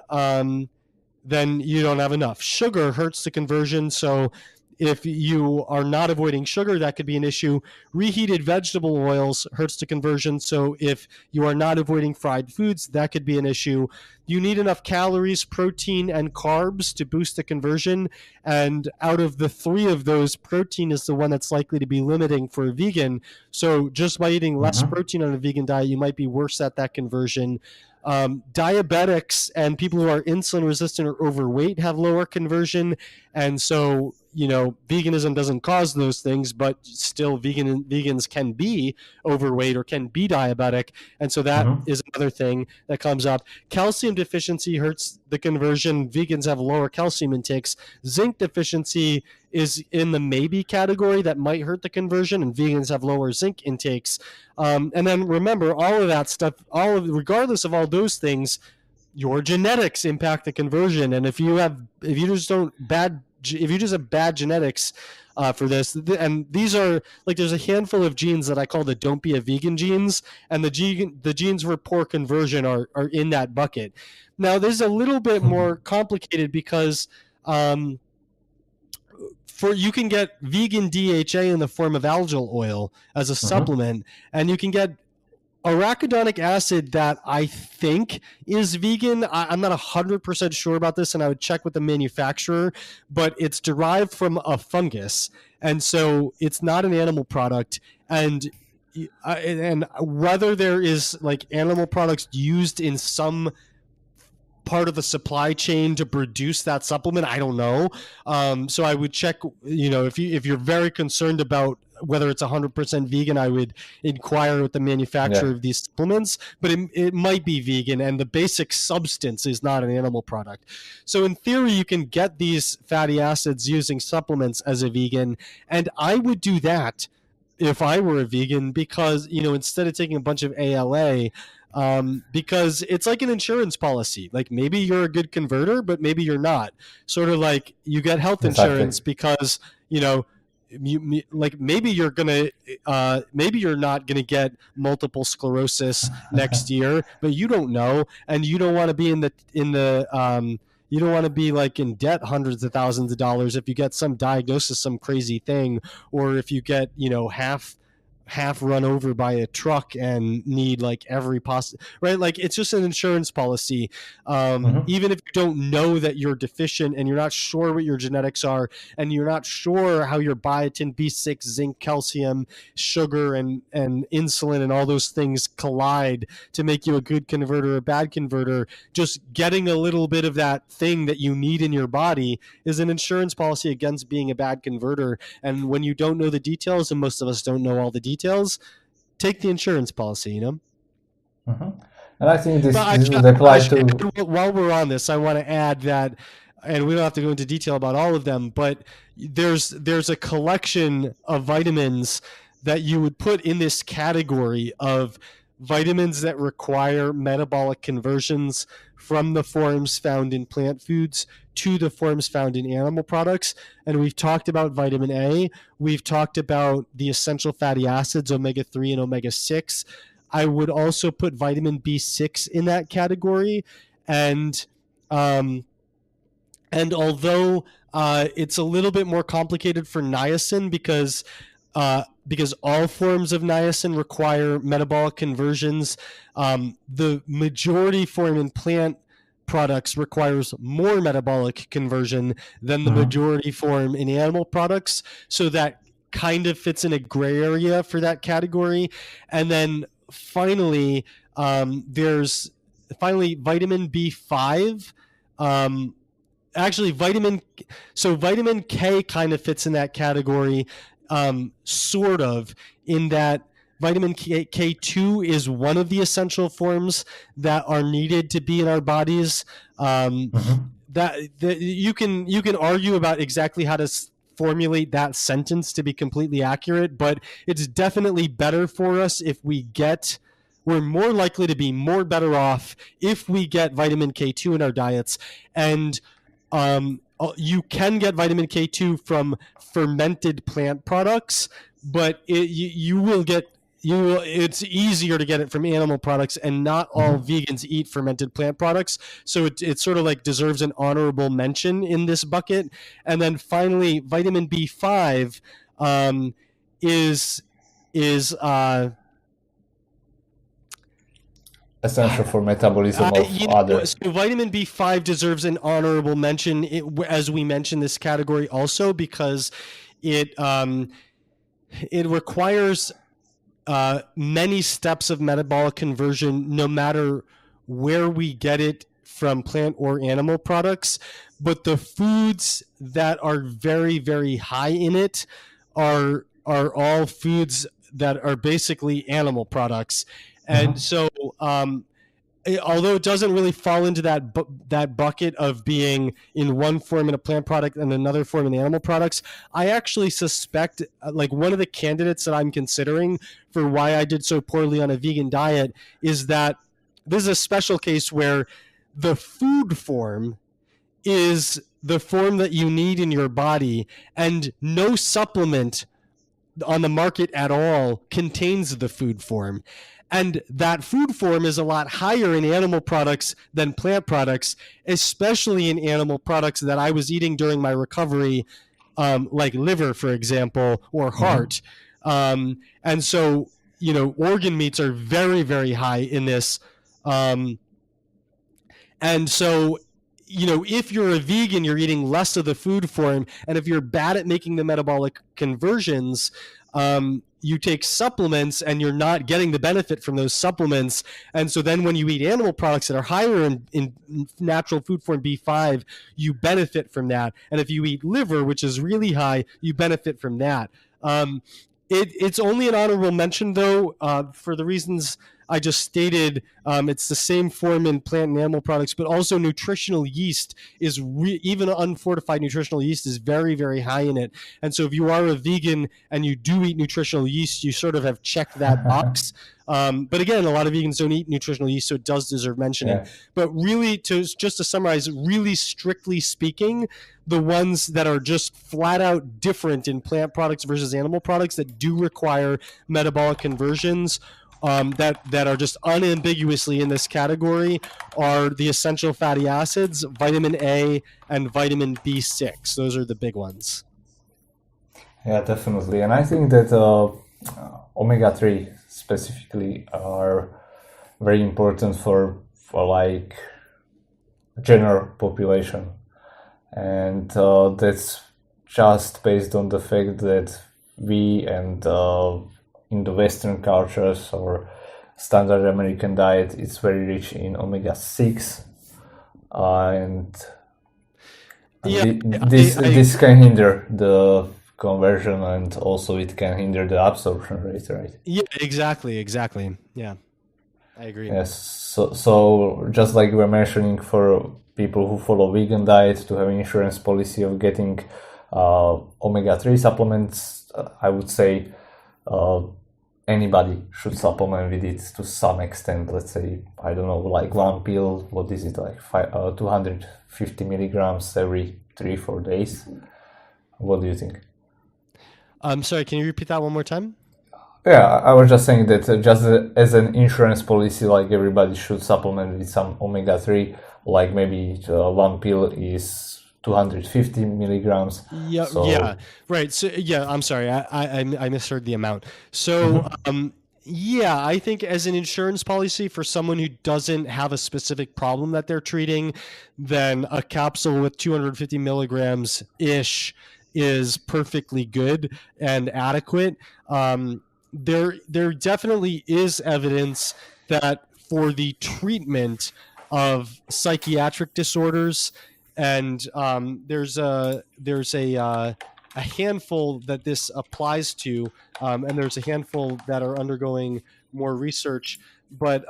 you don't have enough. Sugar hurts the conversion, so if you are not avoiding sugar, that could be an issue. Reheated vegetable oils hurts the conversion, so if you are not avoiding fried foods, that could be an issue. You need enough calories, protein, and carbs to boost the conversion, and out of the three of those, protein is the one that's likely to be limiting for a vegan. So just by eating less protein on a vegan diet, you might be worse at that conversion. Diabetics and people who are insulin resistant or overweight have lower conversion, and so, you know, veganism doesn't cause those things, but still vegans can be overweight or can be diabetic, and so that is another thing that comes up. Calcium deficiency hurts the conversion. Vegans have lower calcium intakes. Zinc deficiency is in the maybe category that might hurt the conversion, and vegans have lower zinc intakes. And then remember, all of that stuff, regardless of all those things, your genetics impact the conversion. And if you just have bad genetics for this, and these are like, there's a handful of genes that I call the don't be a vegan genes, and the genes for poor conversion are in that bucket. Now, this is a little bit more complicated because you can get vegan DHA in the form of algal oil as a supplement, and you can get arachidonic acid that I think is vegan. I'm not 100% sure about this, and I would check with the manufacturer, but it's derived from a fungus, and so it's not an animal product. And whether there is like animal products used in some part of the supply chain to produce that supplement, I don't know. So I would check, you know, if you're very concerned about whether it's 100% vegan. I would inquire with the manufacturer of these supplements, but it might be vegan, and the basic substance is not an animal product. So in theory, you can get these fatty acids using supplements as a vegan, and I would do that if I were a vegan, because, you know, instead of taking a bunch of ALA, because it's like an insurance policy. Like, maybe you're a good converter, but maybe you're not. Sort of like you get health insurance because, you know, like maybe you're not gonna get multiple sclerosis next year, but you don't know, and you don't want to be you don't want to be like in debt hundreds of thousands of dollars if you get some diagnosis, some crazy thing, or if you get, you know, half run over by a truck and need like every possible, right? Like, it's just an insurance policy. Even if you don't know that you're deficient and you're not sure what your genetics are, and you're not sure how your biotin, B6, zinc, calcium, sugar, and insulin and all those things collide to make you a good converter or a bad converter, just getting a little bit of that thing that you need in your body is an insurance policy against being a bad converter. And when you don't know the details, and most of us don't know all the details, take the insurance policy, you know?
And I think this would apply to...
While we're on this, I want to add that, and we don't have to go into detail about all of them, but there's a collection of vitamins that you would put in this category of vitamins that require metabolic conversions from the forms found in plant foods to the forms found in animal products. And we've talked about vitamin A. We've talked about the essential fatty acids, omega-3 and omega-6. I would also put vitamin B6 in that category. And although it's a little bit more complicated for niacin, because all forms of niacin require metabolic conversions, the majority form in plant products requires more metabolic conversion than the majority form in animal products. So that kind of fits in a gray area for that category. And then finally, there's vitamin B5. Actually, vitamin K kind of fits in that category, sort of, in that vitamin K2 is one of the essential forms that are needed to be in our bodies. That you can argue about exactly how to formulate that sentence to be completely accurate, but it's definitely better for us if we're more likely to be better off if we get vitamin K2 in our diets. And you can get vitamin K2 from fermented plant products, but it's easier to get it from animal products, and not all vegans eat fermented plant products. So it sort of like deserves an honorable mention in this bucket. And then finally, vitamin B5 is
essential for metabolism of others.
So vitamin B5 deserves an honorable mention, as we mentioned this category also, because it requires many steps of metabolic conversion, no matter where we get it from plant or animal products. But the foods that are very, very high in it are all foods that are basically animal products. And so, although it doesn't really fall into that bucket of being in one form in a plant product and another form in animal products, I actually suspect, like, one of the candidates that I'm considering for why I did so poorly on a vegan diet is that this is a special case where the food form is the form that you need in your body, and no supplement on the market at all contains the food form. And that food form is a lot higher in animal products than plant products, especially in animal products that I was eating during my recovery, like liver, for example, or heart. And so, you know, organ meats are very, very high in this. And so, you know, if you're a vegan, you're eating less of the food form. And if you're bad at making the metabolic conversions, you take supplements and you're not getting the benefit from those supplements. And so then when you eat animal products that are higher in natural food form B5, you benefit from that. And if you eat liver, which is really high, you benefit from that. It's only an honorable mention, though, for the reasons I just stated. It's the same form in plant and animal products, but also nutritional yeast is even unfortified nutritional yeast is very, very high in it. And so if you are a vegan and you do eat nutritional yeast, you sort of have checked that box. But again, a lot of vegans don't eat nutritional yeast, so it does deserve mentioning.
Yeah.
But really, just to summarize, really strictly speaking, the ones that are just flat out different in plant products versus animal products that do require metabolic conversions, that are just unambiguously in this category, are the essential fatty acids, vitamin A, and vitamin B6. Those are the big ones.
Yeah, definitely. And I think that omega-3 specifically are very important for like general population. And that's just based on the fact that we and in the Western cultures or standard American diet, it's very rich in omega-6, and
Yeah,
this can hinder the conversion, and also it can hinder the absorption rate, right?
Yeah, exactly. Yeah, I agree.
Yes. So just like we were mentioning, for people who follow vegan diet, to have an insurance policy of getting omega-3 supplements, I would say anybody should supplement with it to some extent. Let's say, I don't know, like one pill, what is it, like 250 milligrams every 3-4 days. What do you think?
I'm sorry, can you repeat that one more time?
Yeah, I was just saying that just as an insurance policy, like everybody should supplement with some omega-3, like maybe one pill is 250 milligrams.
Yeah, yeah, right. So yeah, I'm sorry, I misheard the amount. So yeah, I think as an insurance policy for someone who doesn't have a specific problem that they're treating, then a capsule with 250 milligrams ish is perfectly good and adequate. There definitely is evidence that for the treatment of psychiatric disorders, and there's a handful that this applies to, and there's a handful that are undergoing more research. But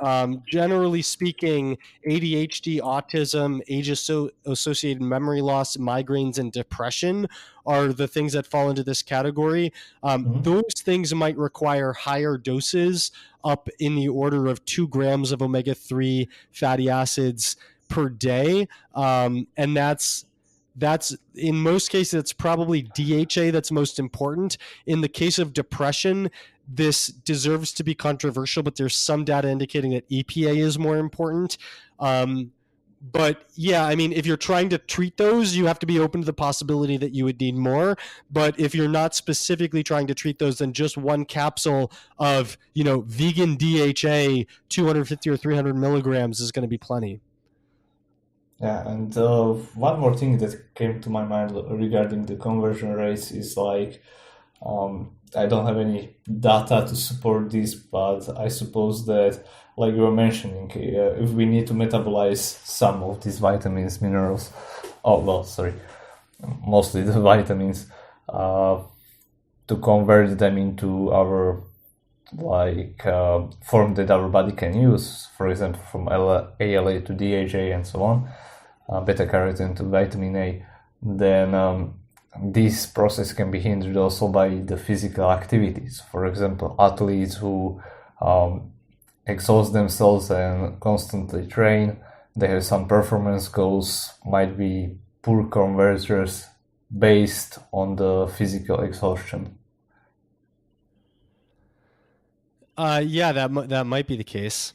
generally speaking, ADHD, autism, age-associated memory loss, migraines, and depression are the things that fall into this category. Those things might require higher doses, up in the order of 2 grams of omega-3 fatty acids per day. And that's in most cases, it's probably DHA that's most important. In the case of depression, this deserves to be controversial, but there's some data indicating that EPA is more important. But yeah, I mean, if you're trying to treat those, you have to be open to the possibility that you would need more. But if you're not specifically trying to treat those, then just one capsule of, vegan DHA, 250 or 300 milligrams is going to be plenty.
Yeah, and one more thing that came to my mind regarding the conversion rates is like, I don't have any data to support this, but I suppose that, like you were mentioning, if we need to metabolize some of these vitamins, minerals, mostly the vitamins, to convert them into our form that our body can use, for example, from ALA to DHA and so on, beta carotene to vitamin A, then this process can be hindered also by the physical activities. For example, athletes who exhaust themselves and constantly train, they have some performance goals, might be poor converters based on the physical exhaustion.
Yeah, that might be the case.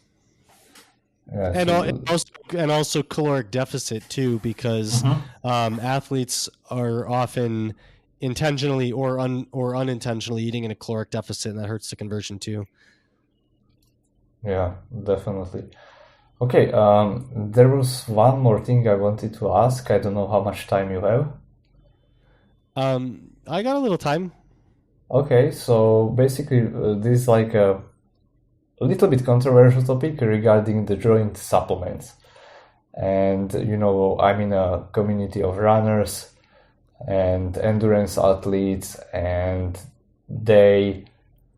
Yeah,
and also caloric deficit too, because athletes are often intentionally or unintentionally eating in a caloric deficit, and that hurts the conversion too.
Yeah, definitely. Okay, there was one more thing I wanted to ask. I don't know how much time you have.
I got a little time.
Okay, so basically this is like a little bit controversial topic regarding the joint supplements. And I'm in a community of runners and endurance athletes, and they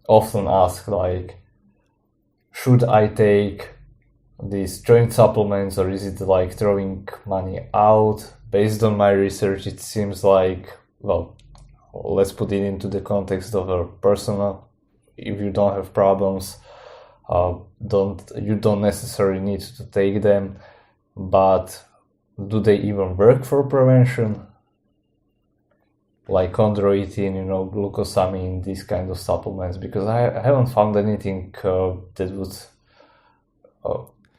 often asked, like, should I take these joint supplements, or is it like throwing money out? Based on my research, it seems like, well, let's put it into the context of a personal. If you don't have problems, you don't necessarily need to take them. But do they even work for prevention? Like chondroitin, glucosamine, these kind of supplements, because I haven't found anything that would.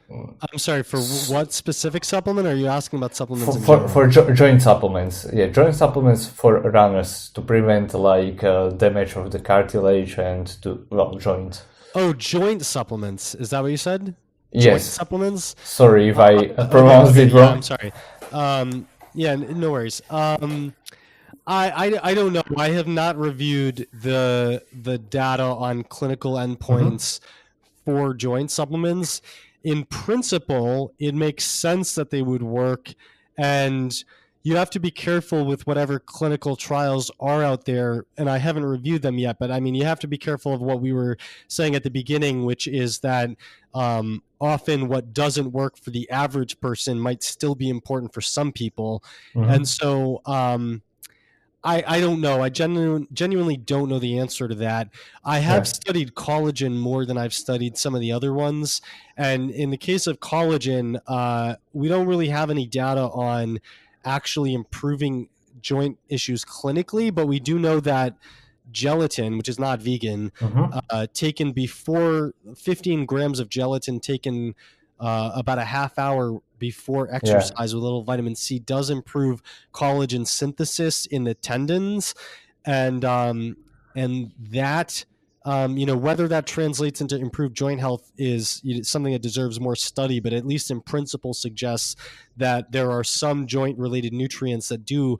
I'm sorry, for what specific supplement? Are you asking about supplements in general?
For joint supplements, yeah, joint supplements for runners to prevent like damage of the cartilage and joint.
Oh, joint supplements. Is that what you said?
Yes.
Joint supplements?
Sorry if I pronounced it wrong.
Yeah, I'm sorry. No worries. I don't know. I have not reviewed the data on clinical endpoints for joint supplements. In principle, it makes sense that they would work, and you have to be careful with whatever clinical trials are out there, and I haven't reviewed them yet, but I mean, you have to be careful of what we were saying at the beginning, which is that often what doesn't work for the average person might still be important for some people. And so I don't know. I genuinely don't know the answer to that. I have studied collagen more than I've studied some of the other ones. And in the case of collagen, we don't really have any data on actually improving joint issues clinically, but we do know that gelatin, which is not vegan, taken before 15 grams of gelatin taken about a half hour before exercise with a little vitamin C does improve collagen synthesis in the tendons, and that whether that translates into improved joint health is something that deserves more study, but at least in principle suggests that there are some joint related nutrients that do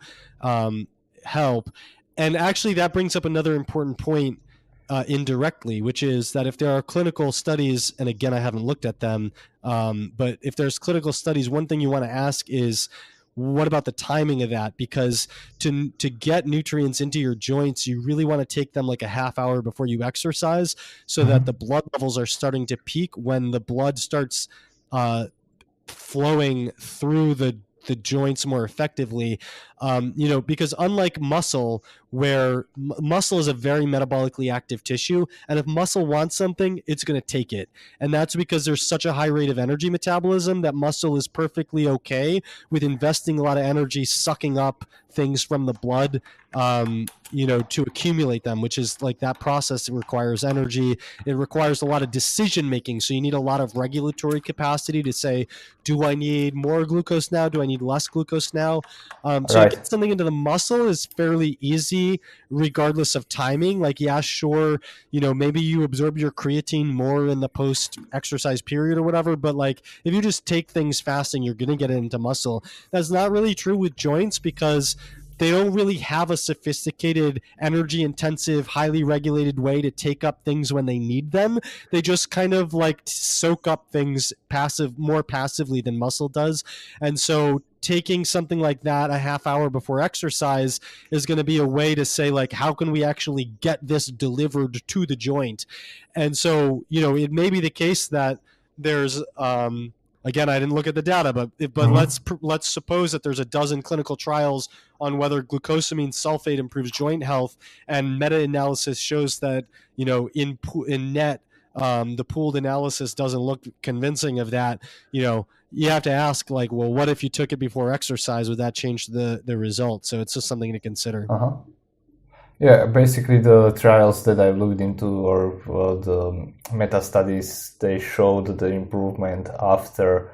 help. And actually that brings up another important point indirectly, which is that if there are clinical studies, and again, I haven't looked at them, but if there's clinical studies, one thing you want to ask is, what about the timing of that? Because to get nutrients into your joints, you really want to take them like a half hour before you exercise, so that the blood levels are starting to peak when the blood starts flowing through the joints more effectively, because unlike muscle, where muscle is a very metabolically active tissue, and if muscle wants something, it's going to take it. And that's because there's such a high rate of energy metabolism that muscle is perfectly okay with investing a lot of energy sucking up things from the blood, to accumulate them, which is like that process. It requires energy. It requires a lot of decision making. So you need a lot of regulatory capacity to say, do I need more glucose now? Do I need less glucose now? To get something into the muscle is fairly easy, regardless of timing. Like, yeah, sure, maybe you absorb your creatine more in the post-exercise period or whatever, but like if you just take things fasting, you're going to get it into muscle. That's not really true with joints, because they don't really have a sophisticated, energy-intensive, highly regulated way to take up things when they need them. They just kind of like soak up things more passively than muscle does. And so taking something like that a half hour before exercise is going to be a way to say, like, how can we actually get this delivered to the joint? And so, it may be the case that there's again, I didn't look at the data, but let's suppose that there's a dozen clinical trials on whether glucosamine sulfate improves joint health, and meta-analysis shows that in net the pooled analysis doesn't look convincing of that. You have to ask, like, well, what if you took it before exercise? Would that change the result? So it's just something to consider.
Yeah, basically the trials that I looked into, or the meta studies, they showed the improvement after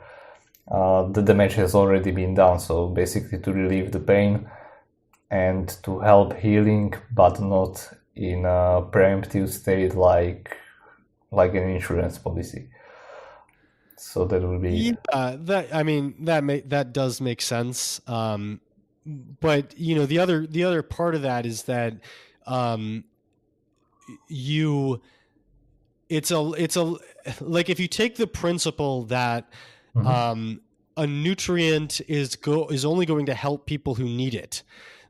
the damage has already been done. So basically to relieve the pain and to help healing, but not in a preemptive state like an insurance policy. So that will be
that does make sense. But the other part of that is that it's a like, if you take the principle that a nutrient is only going to help people who need it,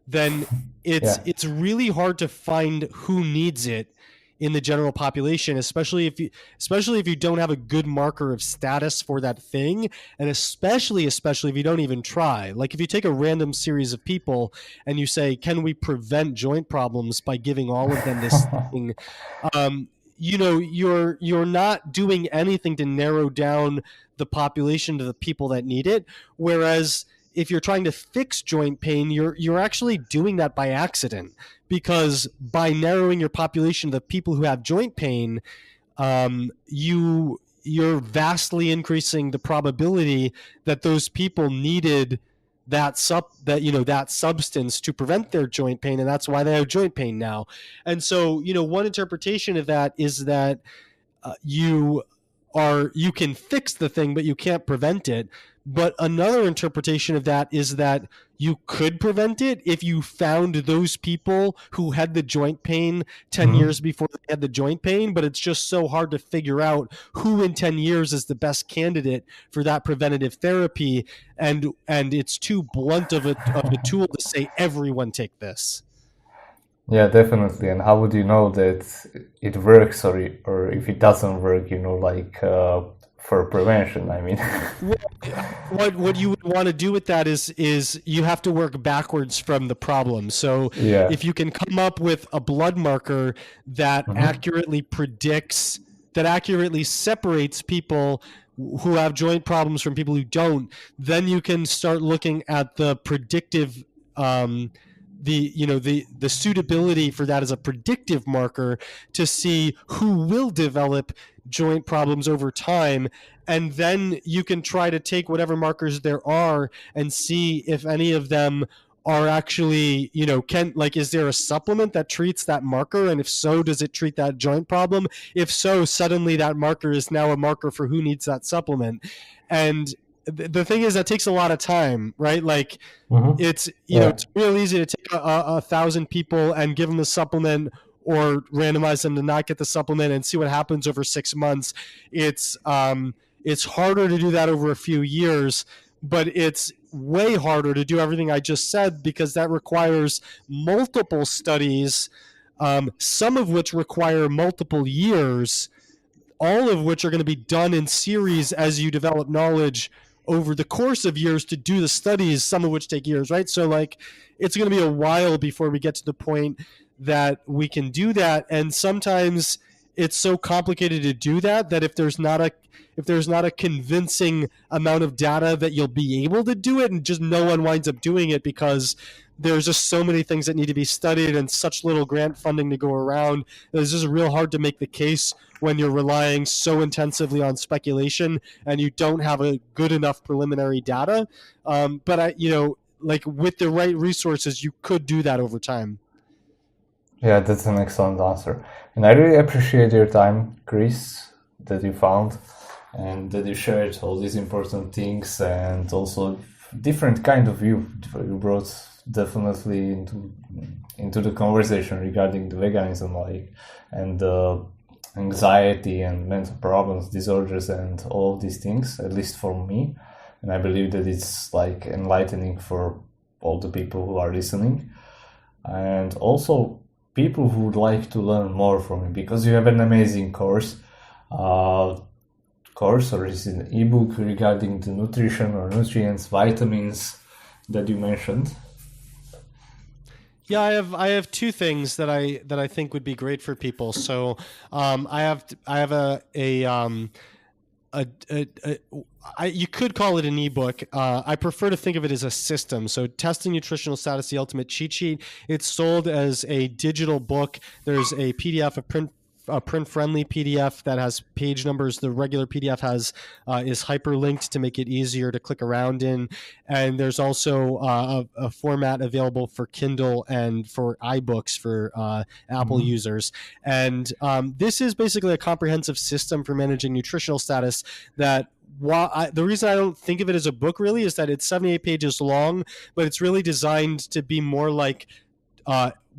then it's really hard to find who needs it in the general population, especially if you don't have a good marker of status for that thing, and especially if you don't even try. Like if you take a random series of people and you say, can we prevent joint problems by giving all of them this thing? You're not doing anything to narrow down the population to the people that need it. Whereas if you're trying to fix joint pain, you're actually doing that by accident, because by narrowing your population to the people who have joint pain, you're vastly increasing the probability that those people needed that substance to prevent their joint pain, and that's why they have joint pain now. And so, one interpretation of that is that you can fix the thing, but you can't prevent it. But another interpretation of that is that you could prevent it if you found those people who had the joint pain 10 years before they had the joint pain, but it's just so hard to figure out who in 10 years is the best candidate for that preventative therapy. And it's too blunt of a tool to say everyone take this.
Yeah, definitely. And how would you know that it works or if it doesn't work, for prevention? I mean,
what you would want to do with that is you have to work backwards from the problem. So if you can come up with a blood marker that accurately separates people who have joint problems from people who don't, then you can start looking at the predictive the suitability for that as a predictive marker to see who will develop joint problems over time. And then you can try to take whatever markers there are and see if any of them are actually, is there a supplement that treats that marker? And if so, does it treat that joint problem? If so, suddenly that marker is now a marker for who needs that supplement. And the thing is, that takes a lot of time, right? Like it's real easy to take 1,000 people and give them a supplement or randomize them to not get the supplement and see what happens over 6 months. It's harder to do that over a few years, but it's way harder to do everything I just said, because that requires multiple studies, some of which require multiple years, all of which are going to be done in series as you develop knowledge over the course of years to do the studies, some of which take years, right? So it's going to be a while before we get to the point that we can do that. And sometimes it's so complicated to do that if there's not a convincing amount of data that you'll be able to do it, and just no one winds up doing it because there's just so many things that need to be studied and such little grant funding to go around. It's just real hard to make the case when you're relying so intensively on speculation and you don't have a good enough preliminary data. But with the right resources, you could do that over time.
Yeah, that's an excellent answer. And I really appreciate your time, Chris, that you found and that you shared all these important things, and also different kind of view you brought definitely into the conversation regarding the veganism, and anxiety and mental problems, disorders, and all of these things, at least for me. And I believe that it's enlightening for all the people who are listening, and also people who would like to learn more from you, because you have an amazing course, or is it an ebook regarding the nutrition or nutrients, vitamins that you mentioned.
Yeah, I have two things that I think would be great for people. So I have you could call it an ebook. I prefer to think of it as a system. So Testing Nutritional Status, the Ultimate Cheat Sheet. It's sold as a digital book. There's a PDF, a print-friendly PDF that has page numbers. The regular PDF is hyperlinked to make it easier to click around in. And there's also a format available for Kindle and for iBooks for Apple users. And this is basically a comprehensive system for managing nutritional status that the reason I don't think of it as a book really is that it's 78 pages long, but it's really designed to be more like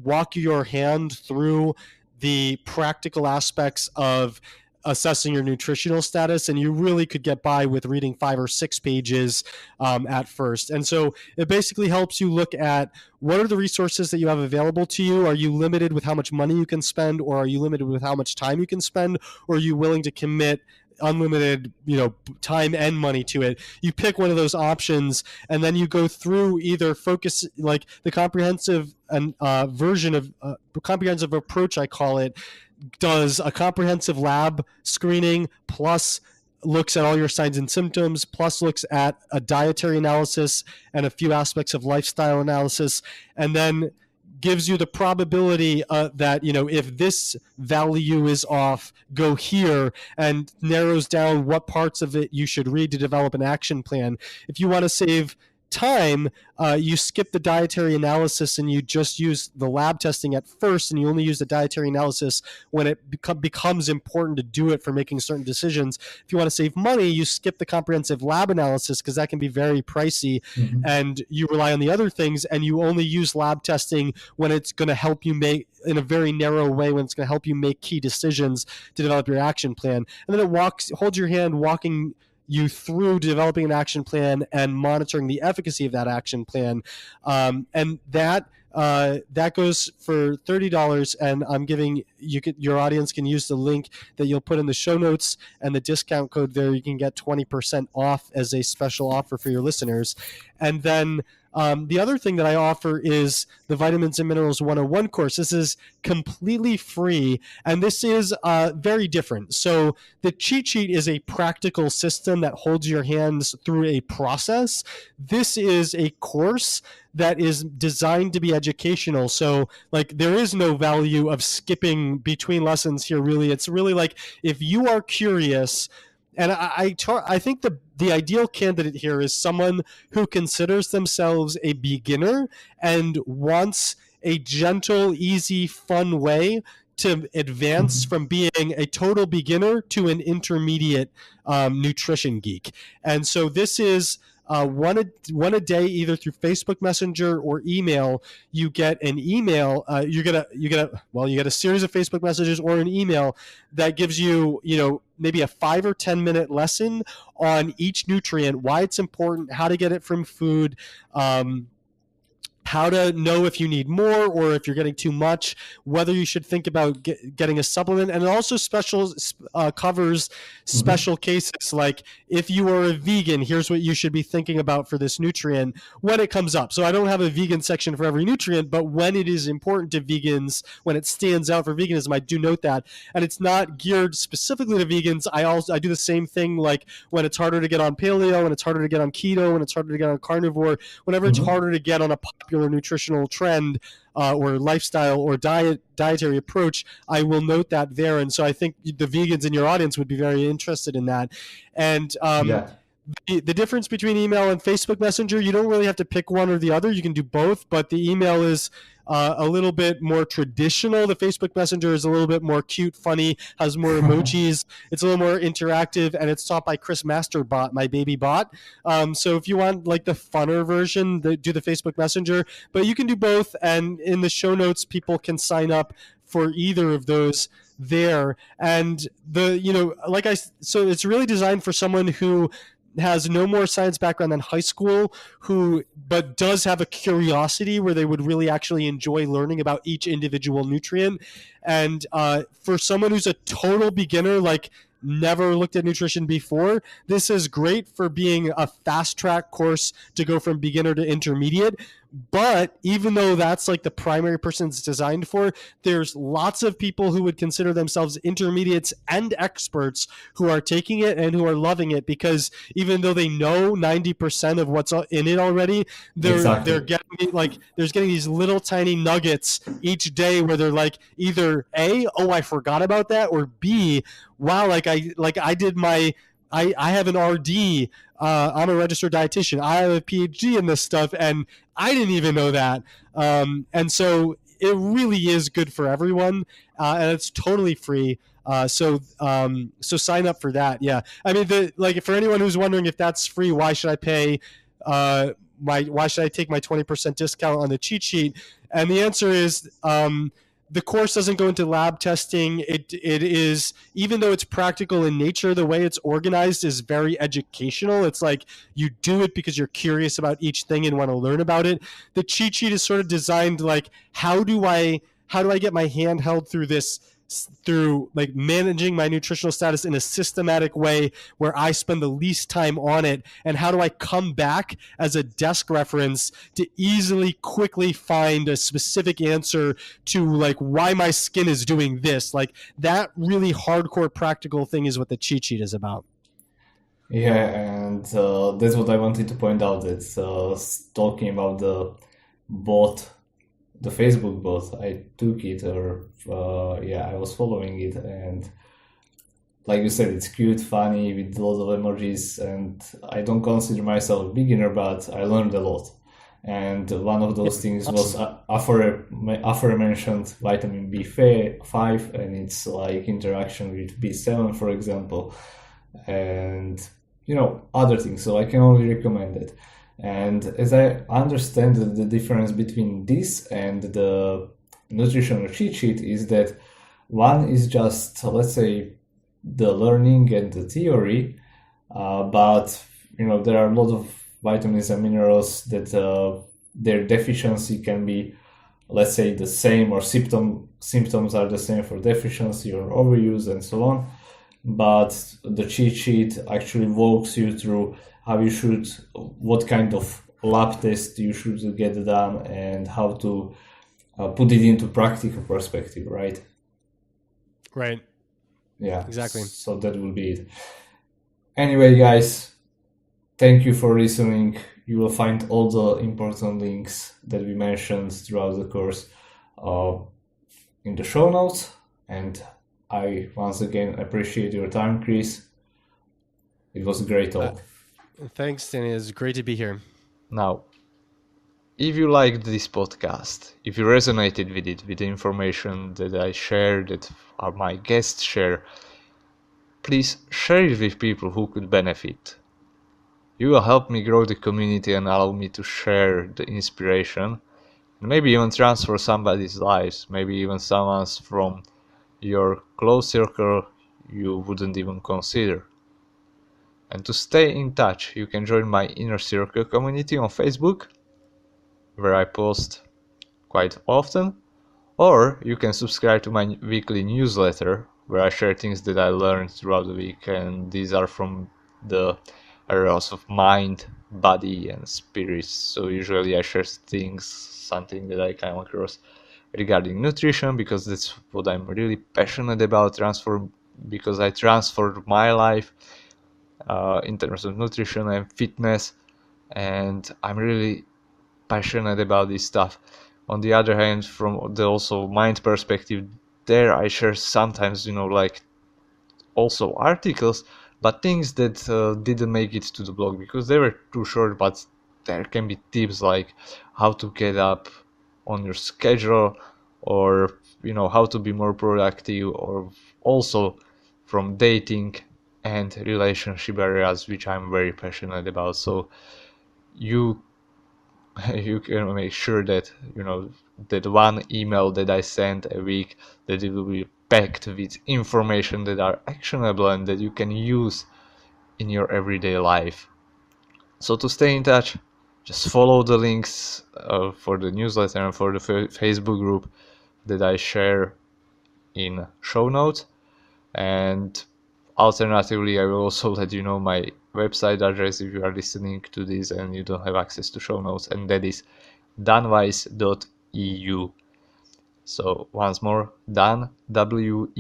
walk your hand through the practical aspects of assessing your nutritional status, and you really could get by with reading 5 or 6 pages at first. And so it basically helps you look at what are the resources that you have available to you. Are you limited with how much money you can spend, or are you limited with how much time you can spend, or are you willing to commit unlimited, time and money to it? You pick one of those options, and then you go through either focus, like the comprehensive version of comprehensive approach, I call it, does a comprehensive lab screening, plus looks at all your signs and symptoms, plus looks at a dietary analysis and a few aspects of lifestyle analysis, and then gives you the probability that, if this value is off, go here, and narrows down what parts of it you should read to develop an action plan. If you want to save time, you skip the dietary analysis and you just use the lab testing at first, and you only use the dietary analysis when it becomes important to do it for making certain decisions. If you want to save money, you skip the comprehensive lab analysis because that can be very pricey, and you rely on the other things, and you only use lab testing when it's going to help you make, in a very narrow way, when it's going to help you make key decisions to develop your action plan. And then it holds your hand, walking you through developing an action plan and monitoring the efficacy of that action plan. And that goes for $30, and I'm giving your audience can use the link that you'll put in the show notes, and the discount code there. You can get 20% off as a special offer for your listeners. And then the other thing that I offer is the Vitamins and Minerals 101 course. This is completely free, and this is very different. So the cheat sheet is a practical system that holds your hands through a process. This is a course that is designed to be educational. So there is no value of skipping between lessons here, really. It's really like, if you are curious, and I think the ideal candidate here is someone who considers themselves a beginner and wants a gentle, easy, fun way to advance from being a total beginner to an intermediate nutrition geek. And so this is one a day, either through Facebook Messenger or email. You get an email. You get a series of Facebook messages or an email that gives you, maybe a 5 or 10 minute lesson on each nutrient, why it's important, how to get it from food, how to know if you need more or if you're getting too much, whether you should think about getting a supplement. And it also covers special cases, like if you are a vegan, here's what you should be thinking about for this nutrient when it comes up. So I don't have a vegan section for every nutrient, but when it is important to vegans, when it stands out for veganism, I do note that. And it's not geared specifically to vegans. I do the same thing, like when it's harder to get on paleo, when it's harder to get on keto, when it's harder to get on carnivore, whenever it's harder to get on a popular nutritional trend or lifestyle or dietary approach, I will note that there. And so I think the vegans in your audience would be very interested in that. And the difference between email and Facebook Messenger, you don't really have to pick one or the other. You can do both, but the email is a little bit more traditional. The Facebook Messenger is a little bit more cute, funny, has more emojis. It's a little more interactive, and it's taught by Chris Masterbot, my baby bot. So if you want like the funner version, do the Facebook Messenger, but you can do both. And in the show notes, people can sign up for either of those there. And so it's really designed for someone who has no more science background than high school, but does have a curiosity where they would really actually enjoy learning about each individual nutrient. And for someone who's a total beginner, like never looked at nutrition before, this is great for being a fast track course to go from beginner to intermediate. But even though that's like the primary person it's designed for, there's lots of people who would consider themselves intermediates and experts who are taking it and who are loving it, because even though they know 90% of what's in it already, they're getting there's getting these little tiny nuggets each day where they're like, either A, oh, I forgot about that, or B, wow, I have an RD. I'm a registered dietitian. I have a PhD in this stuff, and I didn't even know that. And so it really is good for everyone, and it's totally free. So sign up for that. Yeah, I mean, for anyone who's wondering if that's free, why should I pay? Why should I take my 20% discount on the cheat sheet? And the answer is, the course doesn't go into lab testing. It is, even though it's practical in nature, the way it's organized is very educational. It's like you do it because you're curious about each thing and want to learn about it. The cheat sheet is sort of designed like, how do I get my hand held through this, through like managing my nutritional status in a systematic way where I spend the least time on it, and how do I come back as a desk reference to easily, quickly find a specific answer to like why my skin is doing this. Like that really hardcore practical thing is what the cheat sheet is about.
Yeah, and that's what I wanted to point out. It's talking about the bot, the Facebook bot. I took it, or I was following it, and like you said, it's cute, funny, with lots of emojis, and I don't consider myself a beginner, but I learned a lot. And one of those things was aforementioned vitamin B5, and it's like interaction with B7, for example, and other things. So I can only recommend it. And as I understand the difference between this and the nutritional cheat sheet is that one is just, let's say, the learning and the theory, but there are a lot of vitamins and minerals that their deficiency can be, let's say, the same, or symptoms are the same for deficiency or overuse and so on. But the cheat sheet actually walks you through how you should, what kind of lab test you should get done, and how to put it into practical perspective, right?
Right.
Yeah,
exactly.
So that will be it. Anyway, guys, thank you for listening. You will find all the important links that we mentioned throughout the course in the show notes. And I once again appreciate your time, Chris. It was a great talk.
Thanks, Danny. It's great to be here.
Now, if you liked this podcast, if you resonated with it, with the information that I share, that my guests share, please share it with people who could benefit. You will help me grow the community and allow me to share the inspiration, and maybe even transform somebody's lives, maybe even someone's from your close circle you wouldn't even consider. And to stay in touch, you can join my Inner Circle community on Facebook, where I post quite often, or you can subscribe to my weekly newsletter, where I share things that I learned throughout the week, and these are from the areas of mind, body, and spirit. So usually I share something that I come across regarding nutrition, because that's what I'm really passionate about, because I transformed my life in terms of nutrition and fitness, and I'm really passionate about this stuff. On the other hand, from the also mind perspective, there I share sometimes, like also articles, but things that didn't make it to the blog because they were too short. But there can be tips like how to get up on your schedule, or how to be more productive, or also from dating and relationship areas, which I'm very passionate about. So you can make sure that that one email that I send a week, that it will be packed with information that are actionable and that you can use in your everyday life. So to stay in touch, just follow the links for the newsletter and for the Facebook group that I share in show notes. And alternatively, I will also let you know my website address if you are listening to this and you don't have access to show notes, and that is danweiss.eu. So once more, Dan, WEISS.eu.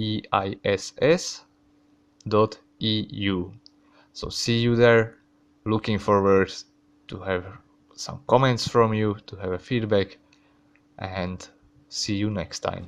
So see you there. Looking forward to have some comments from you, to have a feedback, and see you next time.